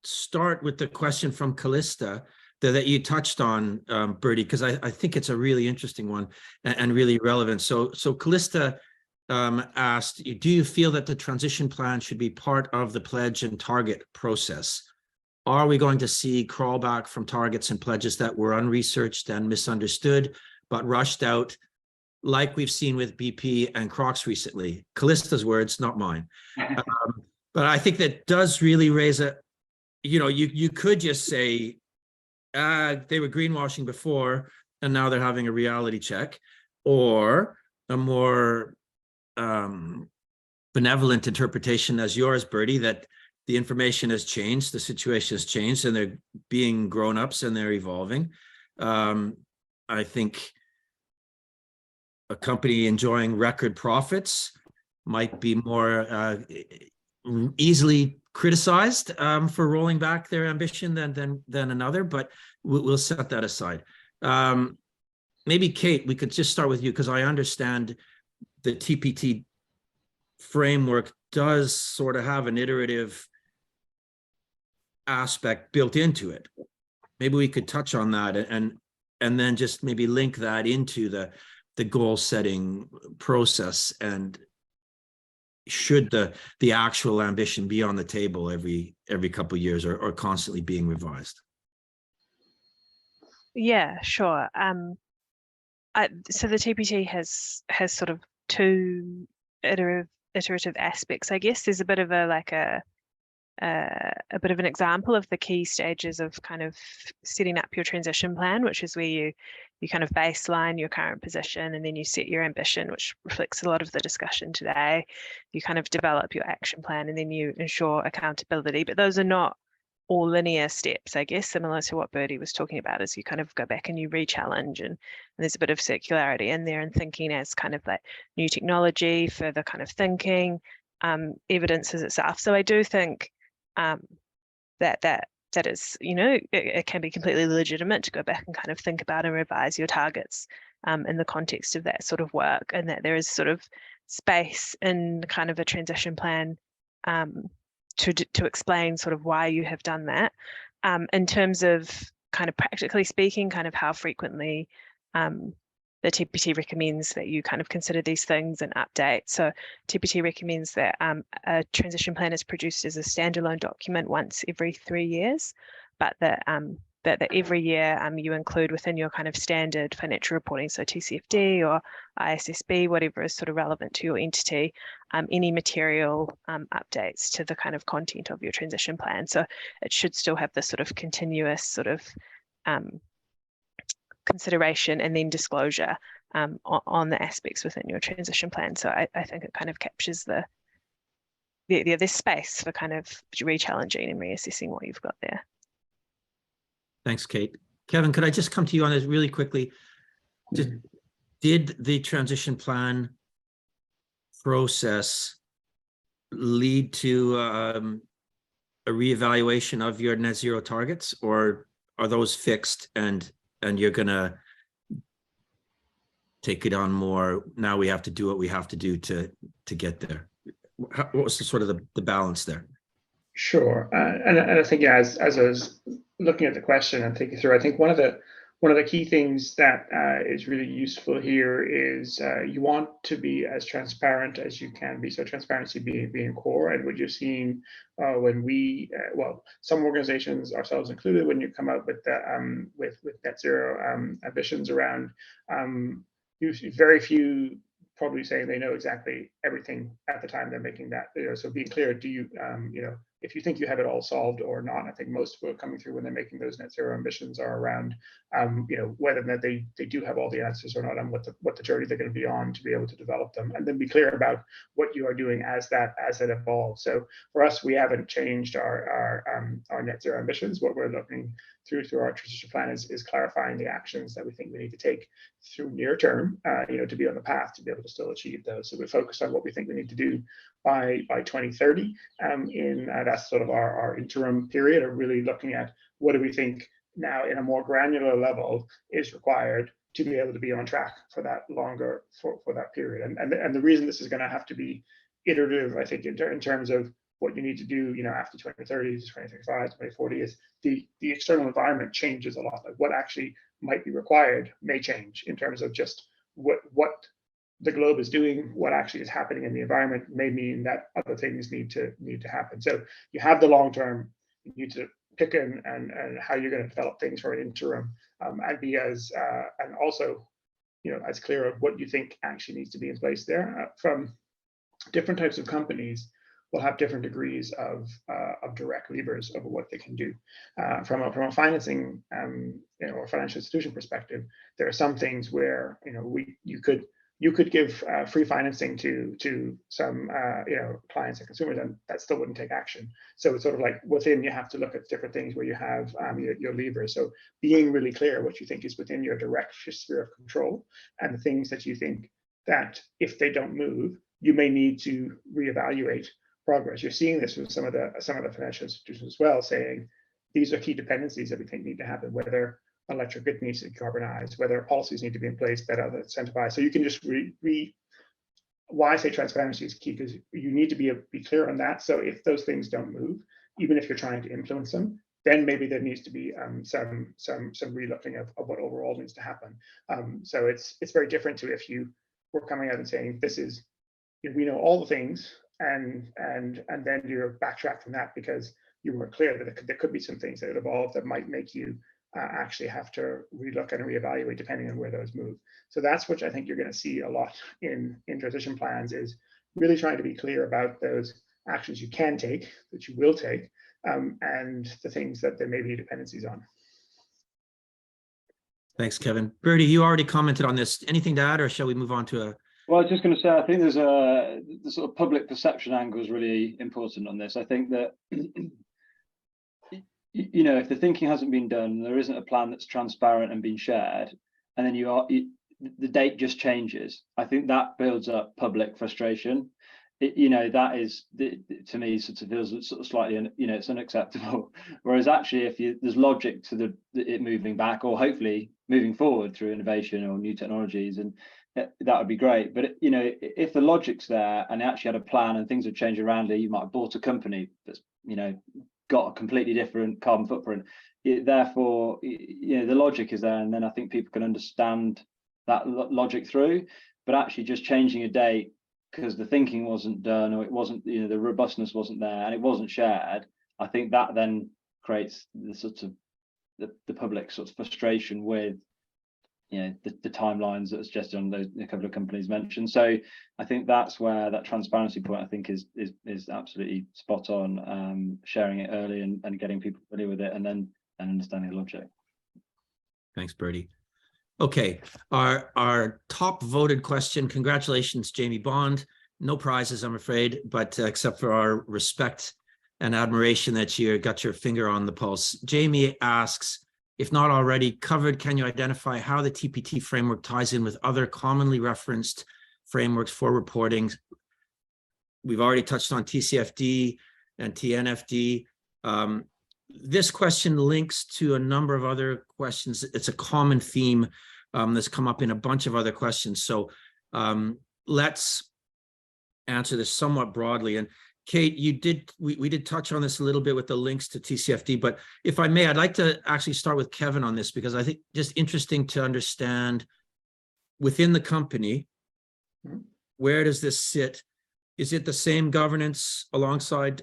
start with the question from Callista that you touched on, Bertie, because I think it's a really interesting one and really relevant. So Callista asked, do you feel that the transition plan should be part of the pledge and target process? Are we going to see crawlback from targets and pledges that were unresearched and misunderstood, but rushed out, like we've seen with BP and Crocs recently? Callista's words, not mine. But I think that does really raise a, you could just say, they were greenwashing before, and now they're having a reality check, or a more benevolent interpretation as yours, Bertie, that the information has changed, the situation has changed, and they're being grown-ups and they're evolving. I think a company enjoying record profits might be more easily criticized for rolling back their ambition than another, but we'll set that aside. Maybe Kate, we could just start with you, because I understand the TPT framework does sort of have an iterative aspect built into it. Maybe we could touch on that and then just maybe link that into the goal setting process, and should the actual ambition be on the table every couple of years or constantly being revised? Yeah, sure. So the TPT has sort of two iterative aspects. I guess there's a bit of a bit of an example of the key stages of kind of setting up your transition plan, which is where you kind of baseline your current position, and then you set your ambition, which reflects a lot of the discussion today. You kind of develop your action plan, and then you ensure accountability. But those are not all linear steps, I guess, similar to what Bertie was talking about, as you kind of go back and you re-challenge, and there's a bit of circularity in there, and thinking as kind of like new technology, further kind of thinking, evidences itself. So I do think that is, it can be completely legitimate to go back and kind of think about and revise your targets in the context of that sort of work, and that there is sort of space in kind of a transition plan to explain sort of why you have done that. In terms of kind of practically speaking, kind of how frequently the TPT recommends that you kind of consider these things and update. So TPT recommends that a transition plan is produced as a standalone document once every 3 years, but that every year you include within your kind of standard financial reporting, so TCFD or ISSB, whatever is sort of relevant to your entity, any material updates to the kind of content of your transition plan. So it should still have this sort of continuous sort of consideration and then disclosure on the aspects within your transition plan. So I think it kind of captures this space for kind of re-challenging and reassessing what you've got there. Thanks, Kate. Kevin, could I just come to you on this really quickly? Did the transition plan process lead to a reevaluation of your net zero targets, or are those fixed and you're gonna take it on more? Now we have to do what we have to do to get there. What was the sort of the balance there? Sure, and I think, yeah, as I was looking at the question and thinking through, I think one of one of the key things that is really useful here is you want to be as transparent as you can be. So transparency being core, and what you're seeing when we, well, some organizations, ourselves included, when you come out with the, with net zero ambitions around, very few probably saying they know exactly everything at the time they're making that. So being clear, do you, if you think you have it all solved or not. I think most people coming through when they're making those net zero ambitions are around, whether or not they do have all the answers or not, and what the journey they're going to be on to be able to develop them, and then be clear about what you are doing as it evolves. So for us, we haven't changed our net zero ambitions. What we're looking through our transition plan is clarifying the actions that we think we need to take through near term, to be on the path to be able to still achieve those. So we're focused on what we think we need to do by 2030. That's sort of our interim period of really looking at what do we think now in a more granular level is required to be able to be on track for that longer, for that period. And the reason this is going to have to be iterative, I think, in terms of what you need to do, after 2030, 2035, 2040, is the external environment changes a lot. Like what actually might be required may change in terms of just what the globe is doing, what actually is happening in the environment may mean that other things need to happen. So you have the long term, you need to pick and how you're going to develop things for an interim, and be as and also as clear of what you think actually needs to be in place there. From different types of companies will have different degrees of direct levers over what they can do. From a financing or financial institution perspective, there are some things where you could give free financing to some clients and consumers, and that still wouldn't take action. So it's sort of like within, you have to look at different things where you have your levers. So being really clear what you think is within your direct sphere of control, and the things that you think that if they don't move, you may need to reevaluate progress. You're seeing this with some of the financial institutions as well, saying these are key dependencies that we think need to happen, whether electric grid needs to decarbonize, whether policies need to be in place that are incentivized. So you can just why I say transparency is key, because you need to be clear on that. So if those things don't move, even if you're trying to influence them, then maybe there needs to be some relooking of what overall needs to happen. So it's very different to if you were coming out and saying this is, we know all the things, and then you're backtrack from that because you were clear that there could be some things that evolve that might make you actually have to relook and reevaluate depending on where those move. So that's what I think you're going to see a lot in transition plans, is really trying to be clear about those actions you can take, that you will take, and the things that there may be dependencies on. Thanks, Kevin. Bertie, you already commented on this. Anything to add, or shall we move on to a? Well, I was just going to say, I think there's the sort of public perception angle is really important on this. I think that if the thinking hasn't been done, there isn't a plan that's transparent and been shared, and then the date just changes. I think that builds up public frustration. That is, to me, sort of feels sort of slightly, it's unacceptable. Whereas actually, if there's logic to it moving back, or hopefully moving forward through innovation or new technologies, and that would be great. But if the logic's there and they actually had a plan and things have changed around it, you might have bought a company that's got a completely different carbon footprint. Therefore, the logic is there, and then I think people can understand that logic through. But actually, just changing a date because the thinking wasn't done, or it wasn't, the robustness wasn't there, and it wasn't shared, I think that then creates the sort of the public sort of frustration with the timelines that was just on a couple of companies mentioned. So I think that's where that transparency point, I think, is absolutely spot on. Sharing it early and getting people familiar with it, and then understanding the logic. Thanks, Bertie. Okay, our top voted question. Congratulations, Jamie Bond. No prizes, I'm afraid, but except for our respect and admiration that you got your finger on the pulse. Jamie asks, if not already covered, can you identify how the TPT framework ties in with other commonly referenced frameworks for reporting? We've already touched on TCFD and TNFD. This question links to a number of other questions. It's a common theme that's come up in a bunch of other questions. So let's answer this somewhat broadly. And Kate, we did touch on this a little bit with the links to TCFD, but if I may, I'd like to actually start with Kevin on this, because I think just interesting to understand within the company, where does this sit? Is it the same governance alongside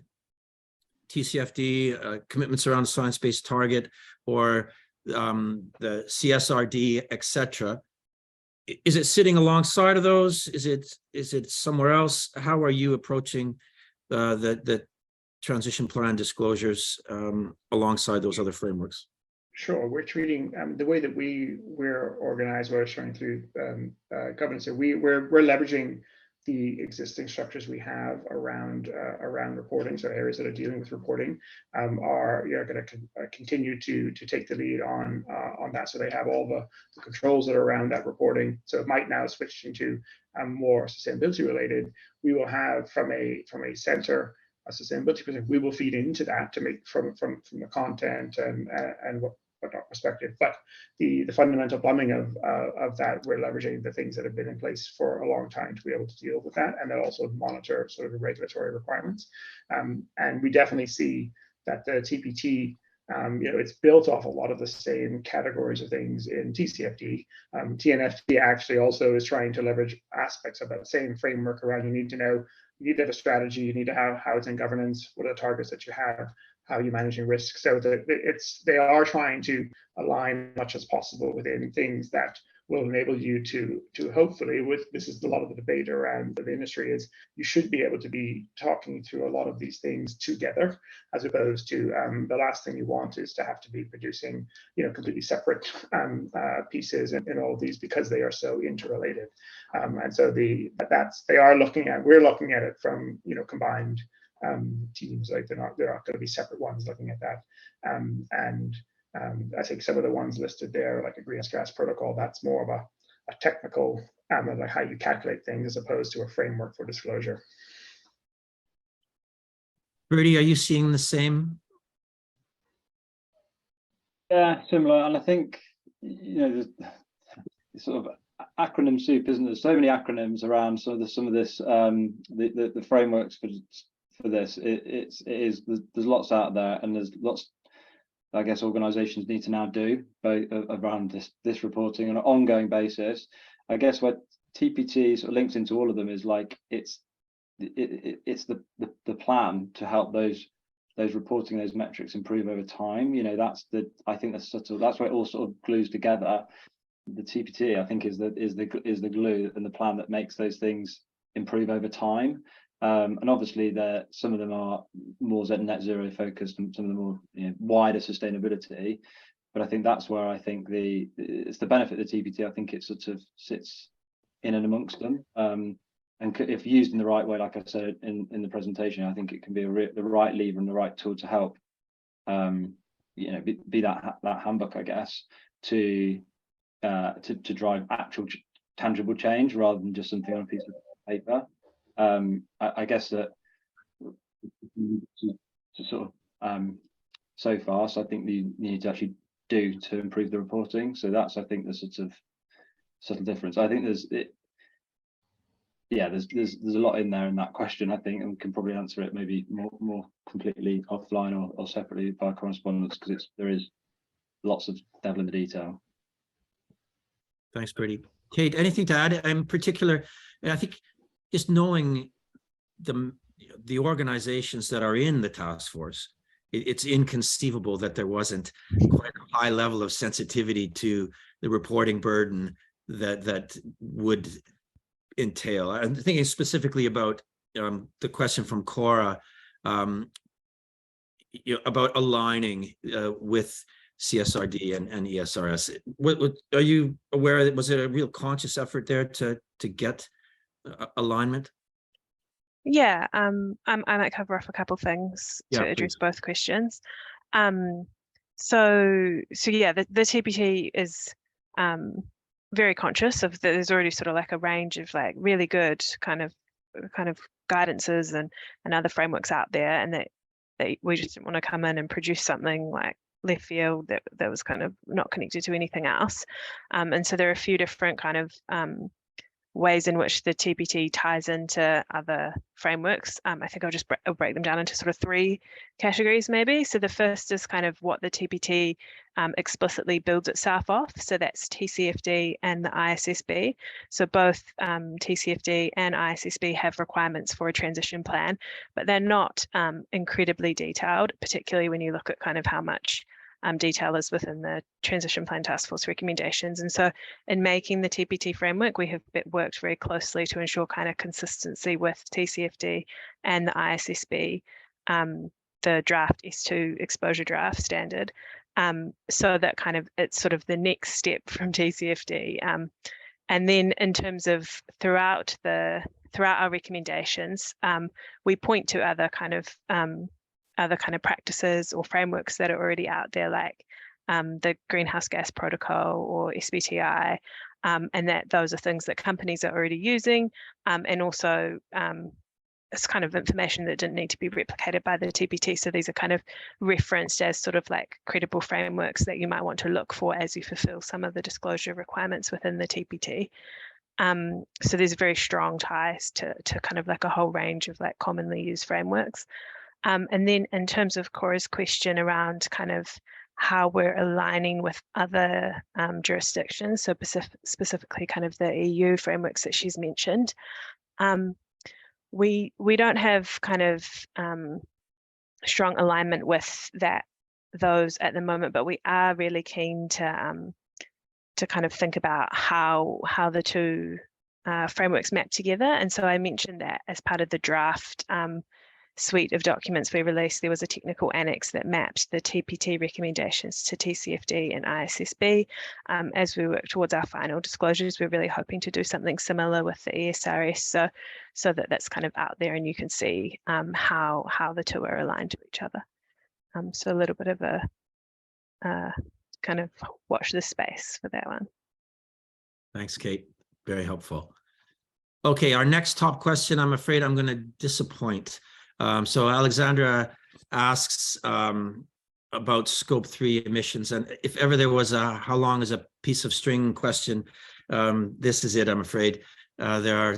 TCFD, commitments around science-based target, or the CSRD, etc.? Is it sitting alongside of those? Is it somewhere else? How are you approaching the transition plan disclosures alongside those other frameworks? Sure, we're treating the way that we're organized. We're showing through governance. So we're leveraging the existing structures we have around reporting. So areas that are dealing with reporting are going to continue to take the lead on that. So they have all the controls that are around that reporting. So it might now switch into more sustainability related. We will have from a center a sustainability perspective, we will feed into that to make from the content and whatnot perspective. But the fundamental plumbing of that, we're leveraging the things that have been in place for a long time to be able to deal with that, and then also monitor sort of the regulatory requirements. And we definitely see that the TPT, it's built off a lot of the same categories of things in TCFD. TNFD actually also is trying to leverage aspects of that same framework around. You need to have a strategy, you need to have how it's in governance, what are the targets that you have, how are you managing risk. So they are trying to align as much as possible within things that will enable you to hopefully, this is a lot of the debate around the industry, is you should be able to be talking through a lot of these things together, as opposed to the last thing you want is to have to be producing completely separate pieces in all of these, because they are so interrelated. And so we're looking at it from combined teams. Like they're not going to be separate ones looking at that. And I think some of the ones listed there, like a greenhouse gas protocol, that's more of a technical, like how you calculate things, as opposed to a framework for disclosure. Bertie, are you seeing the same? Yeah, similar. And I think there's sort of acronym soup, isn't there? So many acronyms around some of this the frameworks for this. There's lots out there, and there's lots I guess organizations need to now do both around this reporting on an ongoing basis. I guess where TPT sort of links into all of them is like it's the plan to help those reporting, those metrics improve over time. I think that's where it all sort of glues together. The TPT, I think, is the glue and the plan that makes those things improve over time. And obviously, some of them are more net zero focused, and some of them more wider sustainability. But I think that's where I think it's the benefit of the TPT. I think it sort of sits in and amongst them. And if used in the right way, like I said in the presentation, I think it can be the right lever and the right tool to help, be that handbook, I guess, to drive actual tangible change rather than just something on a piece of paper. I guess that to sort of so far, so I think you need to actually do to improve the reporting. So that's, I think, the sort of subtle difference. I think there's a lot in there in that question, I think, and we can probably answer it maybe more completely offline or separately by correspondence, because there is lots of devil in the detail. Thanks, Bertie. Kate, anything to add? In particular, and I think just knowing the organizations that are in the task force, it's inconceivable that there wasn't quite a high level of sensitivity to the reporting burden that would entail. I'm thinking specifically about the question from Cora about aligning with CSRD and ESRS. What are you aware that was it a real conscious effort there to get alignment? Yeah, I might cover off a couple things to address both questions. So yeah, the TPT is very conscious of there's already sort of like a range of like really good kind of guidances and other frameworks out there, and that we just didn't want to come in and produce something like left field that was kind of not connected to anything else. And so there are a few different kind of ways in which the TPT ties into other frameworks. I think I'll break them down into sort of 3 categories maybe. So the first is kind of what the TPT explicitly builds itself off. So that's TCFD and the ISSB. So both TCFD and ISSB have requirements for a transition plan, but they're not incredibly detailed, particularly when you look at kind of how much detail is within the Transition Plan Taskforce recommendations. And so in making the TPT framework, we have worked very closely to ensure kind of consistency with TCFD and the ISSB, the draft S2 exposure draft standard. So that kind of, it's sort of the next step from TCFD. And then in terms of throughout our recommendations, we point to other kind of practices or frameworks that are already out there, like the Greenhouse Gas Protocol or SBTI, and that those are things that companies are already using, and also it's kind of information that didn't need to be replicated by the TPT. So these are kind of referenced as sort of like credible frameworks that you might want to look for as you fulfill some of the disclosure requirements within the TPT. So there's very strong ties to kind of like a whole range of like commonly used frameworks. And then in terms of Cora's question around kind of how we're aligning with other jurisdictions, so specifically kind of the EU frameworks that she's mentioned, we don't have kind of strong alignment with those at the moment, but we are really keen to kind of think about how the 2 frameworks map together. And so I mentioned that as part of the draft suite of documents we released, there was a technical annex that mapped the TPT recommendations to TCFD and ISSB. As we work towards our final disclosures, we're really hoping to do something similar with the ESRS, so that's kind of out there and you can see how the 2 are aligned to each other. So a little bit of a kind of watch this space for that one. Thanks, Kate. Very helpful. Okay, our next top question, I'm afraid I'm going to disappoint. So Alexandra asks about scope 3 emissions, and if ever there was a how long is a piece of string question, this is it, I'm afraid. There are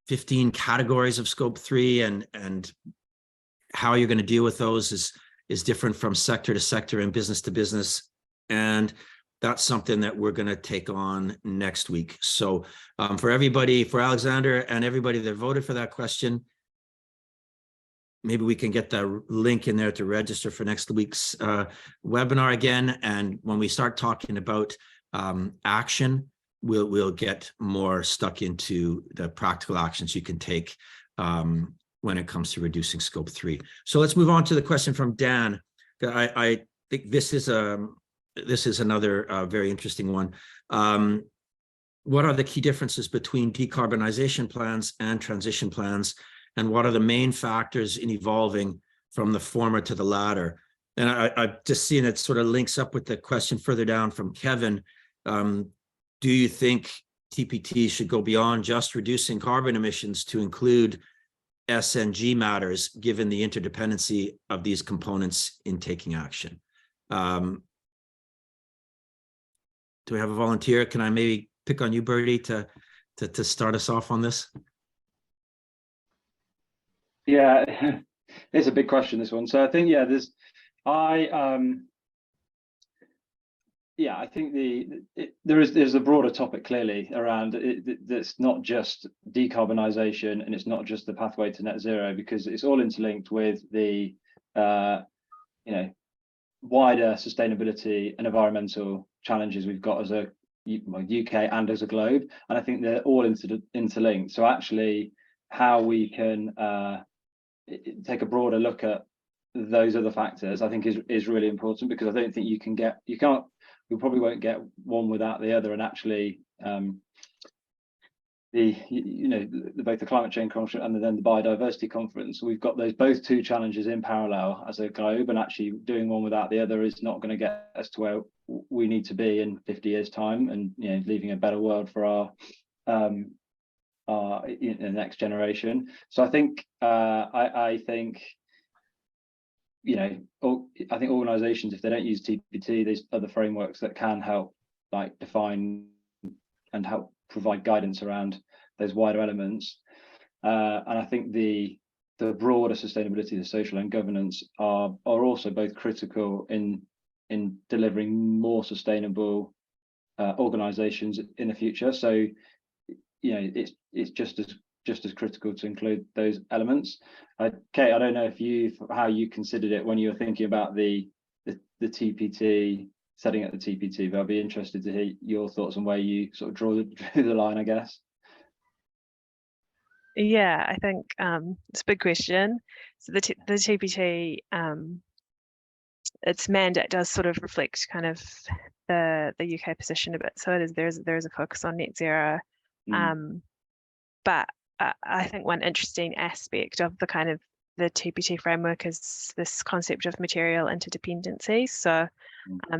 15 categories of scope 3, and how you're going to deal with those is different from sector to sector and business to business, and that's something that we're going to take on next week. So for everybody, for Alexander and everybody that voted for that question, maybe we can get the link in there to register for next week's webinar again. And when we start talking about action, we'll get more stuck into the practical actions you can take when it comes to reducing scope 3. So let's move on to the question from Dan. I think this is another very interesting one. What are the key differences between decarbonization plans and transition plans? And what are the main factors in evolving from the former to the latter? And I've just seen it sort of links up with the question further down from Kevin. Do you think TPT should go beyond just reducing carbon emissions to include S&G matters, given the interdependency of these components in taking action? Do we have a volunteer? Can I maybe pick on you, Bertie, to start us off on this? Yeah, it's a big question, this one. So I think, yeah, I think there's a broader topic clearly around it. That's not just decarbonisation and it's not just the pathway to net zero, because it's all interlinked with the wider sustainability and environmental challenges we've got as a UK and as a globe. And I think they're all interlinked. So actually, how we can take a broader look at those other factors, I think is really important, because I don't think we probably won't get one without the other. And actually, both the climate change conference and then the biodiversity conference, we've got both two challenges in parallel as a globe, and actually doing one without the other is not going to get us to where we need to be in 50 years' time, and leaving a better world for our next generation. So I think I think organizations, if they don't use TPT, there's other frameworks that can help define and help provide guidance around those wider elements. And I think the broader sustainability, the social and governance are also both critical in delivering more sustainable organizations in the future. So, you know, it's just as critical to include those elements. Kate, I don't know how you considered it when you were thinking about the TPT, setting up the TPT, but I'd be interested to hear your thoughts on where you sort of drew the line, I guess. Yeah, I think it's a big question. So the TPT, its mandate does sort of reflect kind of the UK position a bit. So there is a focus on net zero, but I think one interesting aspect of the kind of the TPT framework is this concept of material interdependencies. So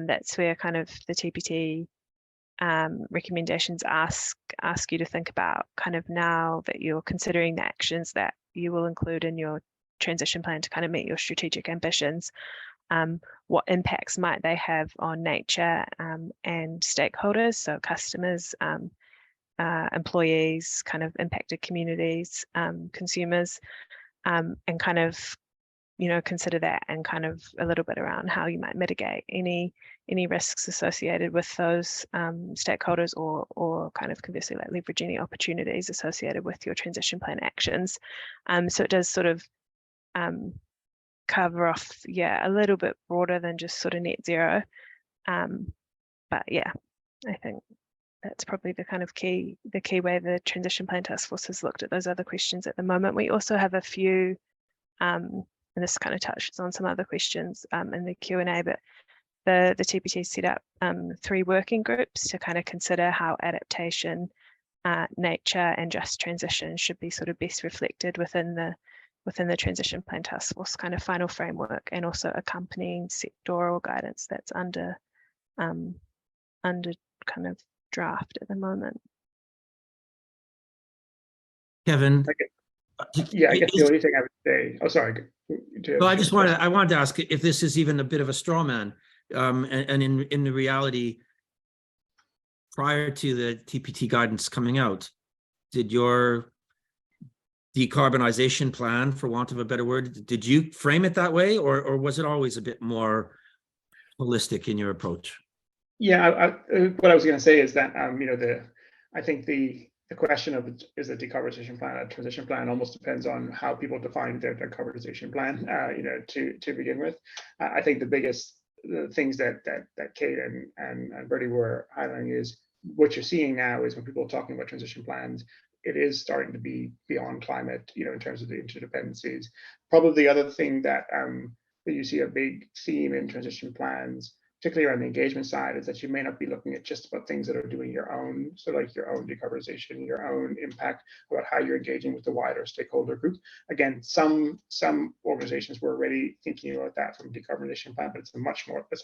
that's where kind of the TPT recommendations ask you to think about kind of, now that you're considering the actions that you will include in your transition plan to kind of meet your strategic ambitions, what impacts might they have on nature and stakeholders, so customers, employees, kind of impacted communities, consumers, and kind of, you know, consider that, and kind of a little bit around how you might mitigate any risks associated with those stakeholders, or kind of conversely, like leverage any opportunities associated with your transition plan actions. So it does sort of cover off, a little bit broader than just sort of net zero. But yeah, I think that's probably the kind of key way the Transition Plan Taskforce has looked at those other questions at the moment. We also have a few, and this kind of touches on some other questions in the Q&A, but the TPT set up 3 working groups to kind of consider how adaptation, nature, and just transition should be sort of best reflected within the Transition Plan Taskforce kind of final framework, and also accompanying sectoral guidance that's under kind of draft at the moment. Kevin. Yeah, I guess the only thing I would say, oh, sorry. Well, I wanted to ask if this is even a bit of a straw man, and in the reality, prior to the TPT guidance coming out, did your decarbonization plan, for want of a better word, did you frame it that way, or was it always a bit more holistic in your approach? Yeah, what I was going to say is that you know, I think the question of, is a decarbonization plan a transition plan, almost depends on how people define their decarbonization plan. You know, to begin with, I think the biggest things that Kate and Bertie were highlighting is what you're seeing now is when people are talking about transition plans, it is starting to be beyond climate, you know, in terms of the interdependencies. Probably the other thing that you see a big theme in transition plans, particularly around the engagement side, is that you may not be looking at just about things that are doing your own, so like your own decarbonization, your own impact, about how you're engaging with the wider stakeholder group. Again, some organizations were already thinking about that from a decarbonization plan, but it's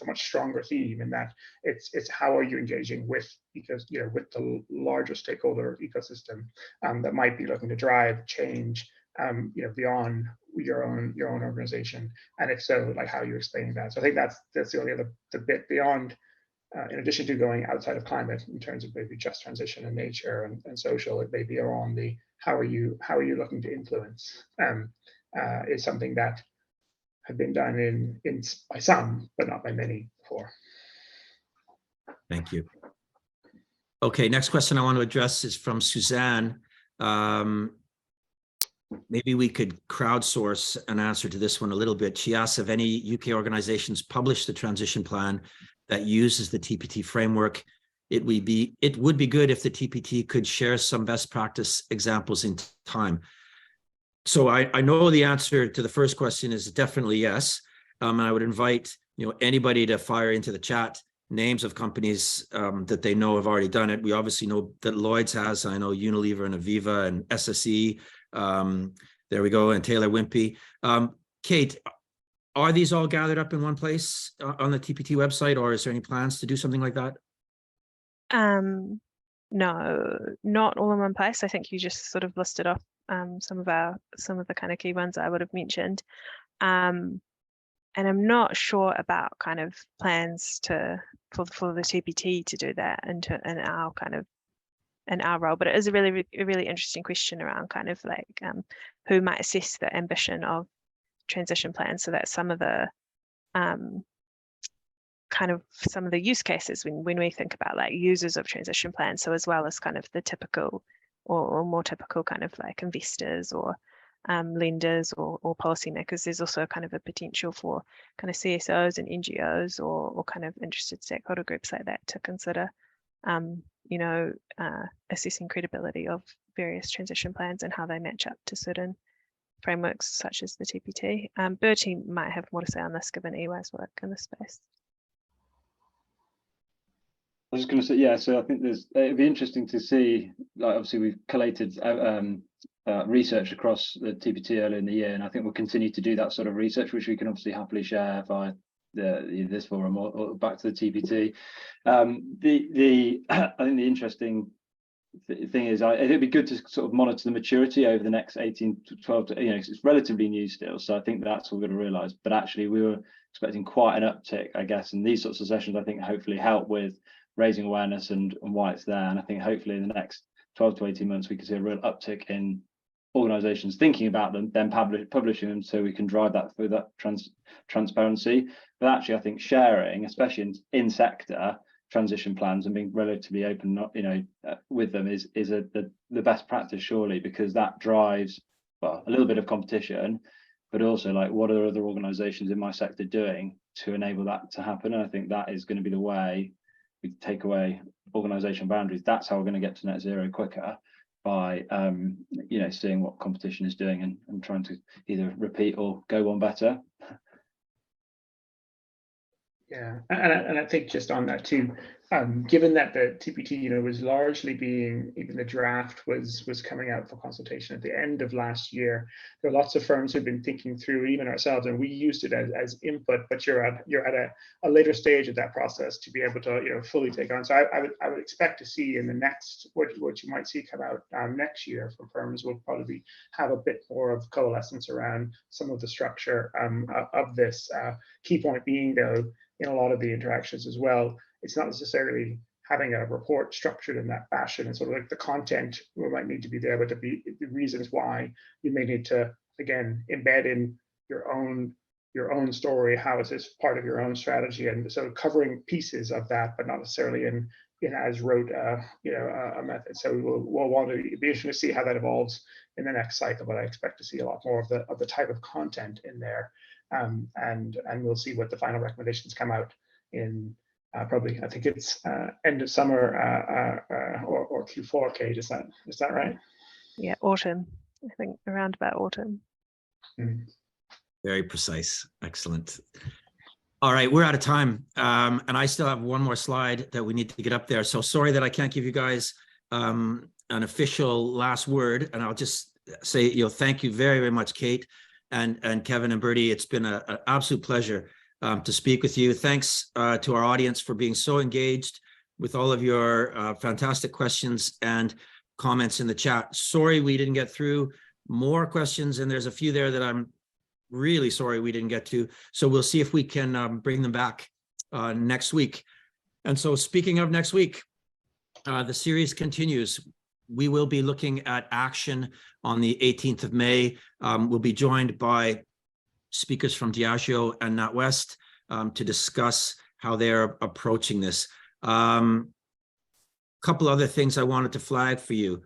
a much stronger theme in that it's how are you engaging with, because you know, with the larger stakeholder ecosystem that might be looking to drive change, you know, beyond your own organization, and if so, like how are you explaining that? So I think that's the only other bit beyond, in addition to going outside of climate in terms of maybe just transition and nature and social, it may be around the how are you looking to influence, is something that had been done in by some, but not by many before. Thank you. Okay, next question I want to address is from Suzanne. Maybe we could crowdsource an answer to this one a little bit. She asks if any UK organizations publish the transition plan that uses the TPT framework. It would be good if the TPT could share some best practice examples in time. So I know the answer to the first question is definitely yes. And I would invite anybody to fire into the chat names of companies that they know have already done it. We obviously know that Lloyds has. I know Unilever and Aviva and SSE. There we go, and Taylor Wimpey. Kate, are these all gathered up in one place on the TPT website, or is there any plans to do something like that? No, not all in one place. I think you just sort of listed off some of the kind of key ones I would have mentioned. And I'm not sure about kind of plans for the TPT to do that in our role. But it is a really interesting question around kind of like who might assess the ambition of transition plans. So that's some of the some of the use cases when we think about like users of transition plans. So as well as kind of the typical or more typical kind of like investors or lenders or policymakers, there's also kind of a potential for kind of CSOs and NGOs or kind of interested stakeholder groups like that to consider, assessing credibility of various transition plans and how they match up to certain frameworks such as the TPT. Bertie might have more to say on this given EY's work in this space. I was just going to say, yeah, so I think it'd be interesting to see, like obviously we've collated research across the TPT earlier in the year, and I think we'll continue to do that sort of research, which we can obviously happily share via this forum or back to the TPT. I think the interesting thing is, it'd be good to sort of monitor the maturity over the next 18 to 12 to, it's relatively new still, so I think that's what we're going to realise. But actually we were expecting quite an uptick, I guess, and these sorts of sessions I think hopefully help with raising awareness and why it's there. And I think hopefully in the next 12 to 18 months we can see a real uptick in organisations thinking about them, then publishing them, so we can drive that through that transparency. But actually I think sharing, especially in sector transition plans and being relatively open, with them is the best practice, surely, because that drives, well, a little bit of competition, but also like what are other organisations in my sector doing to enable that to happen. And I think that is going to be the way we take away organisation boundaries. That's how we're going to get to net zero quicker, by seeing what competition is doing and trying to either repeat or go one better. Yeah, and I think just on that too, given that the TPT, was largely even the draft was coming out for consultation at the end of last year, there are lots of firms who've been thinking through, even ourselves, and we used it as input, but you're at a later stage of that process to be able to, fully take on. So I would expect to see in the next, what you might see come out next year from firms will probably have a bit more of coalescence around some of the structure of this. Key point being, though, in a lot of the interactions as well, it's not necessarily having a report structured in that fashion, and sort of like the content might need to be there, but the reasons why you may need to, again, embed in your own story, how is this part of your own strategy, and so covering pieces of that, but not necessarily in as wrote a method. So we'll want to be interested to see how that evolves in the next cycle, but I expect to see a lot more of the type of content in there. And we'll see what the final recommendations come out in probably, I think it's end of summer or Q4, Kate, is that right? Yeah, autumn, I think around about autumn. Very precise. Excellent. All right, we're out of time. And I still have one more slide that we need to get up there. So sorry that I can't give you guys an official last word, and I'll just say, thank you very, very much, Kate and Kevin and Bertie. It's been an absolute pleasure to speak with you. Thanks to our audience for being so engaged with all of your fantastic questions and comments in the chat. Sorry we didn't get through more questions, and there's a few there that I'm really sorry we didn't get to. So we'll see if we can bring them back next week. And so speaking of next week, the series continues. We will be looking at action on the 18th of May. We'll be joined by speakers from Diageo and NatWest to discuss how they're approaching this. Couple other things I wanted to flag for you.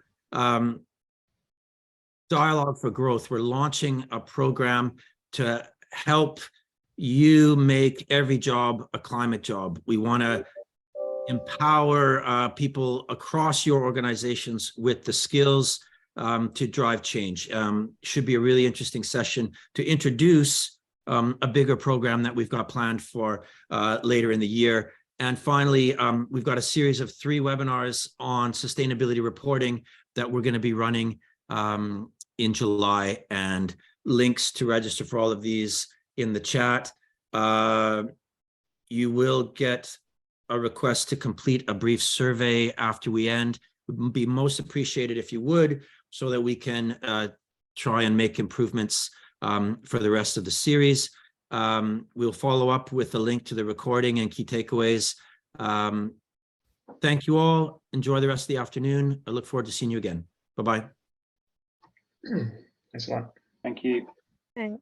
Dialogue for Growth. We're launching a program to help you make every job a climate job. We want to empower people across your organizations with the skills to drive change. Should be a really interesting session to introduce a bigger program that we've got planned for later in the year. And finally, we've got a series of 3 webinars on sustainability reporting that we're going to be running in July, and links to register for all of these in the chat. You will get a request to complete a brief survey after we end. It would be most appreciated if you would, so that we can try and make improvements for the rest of the series. We'll follow up with a link to the recording and key takeaways Thank you all. Enjoy the rest of the afternoon. I look forward to seeing you again. Bye-bye. Thanks a lot. Thank you. Thanks.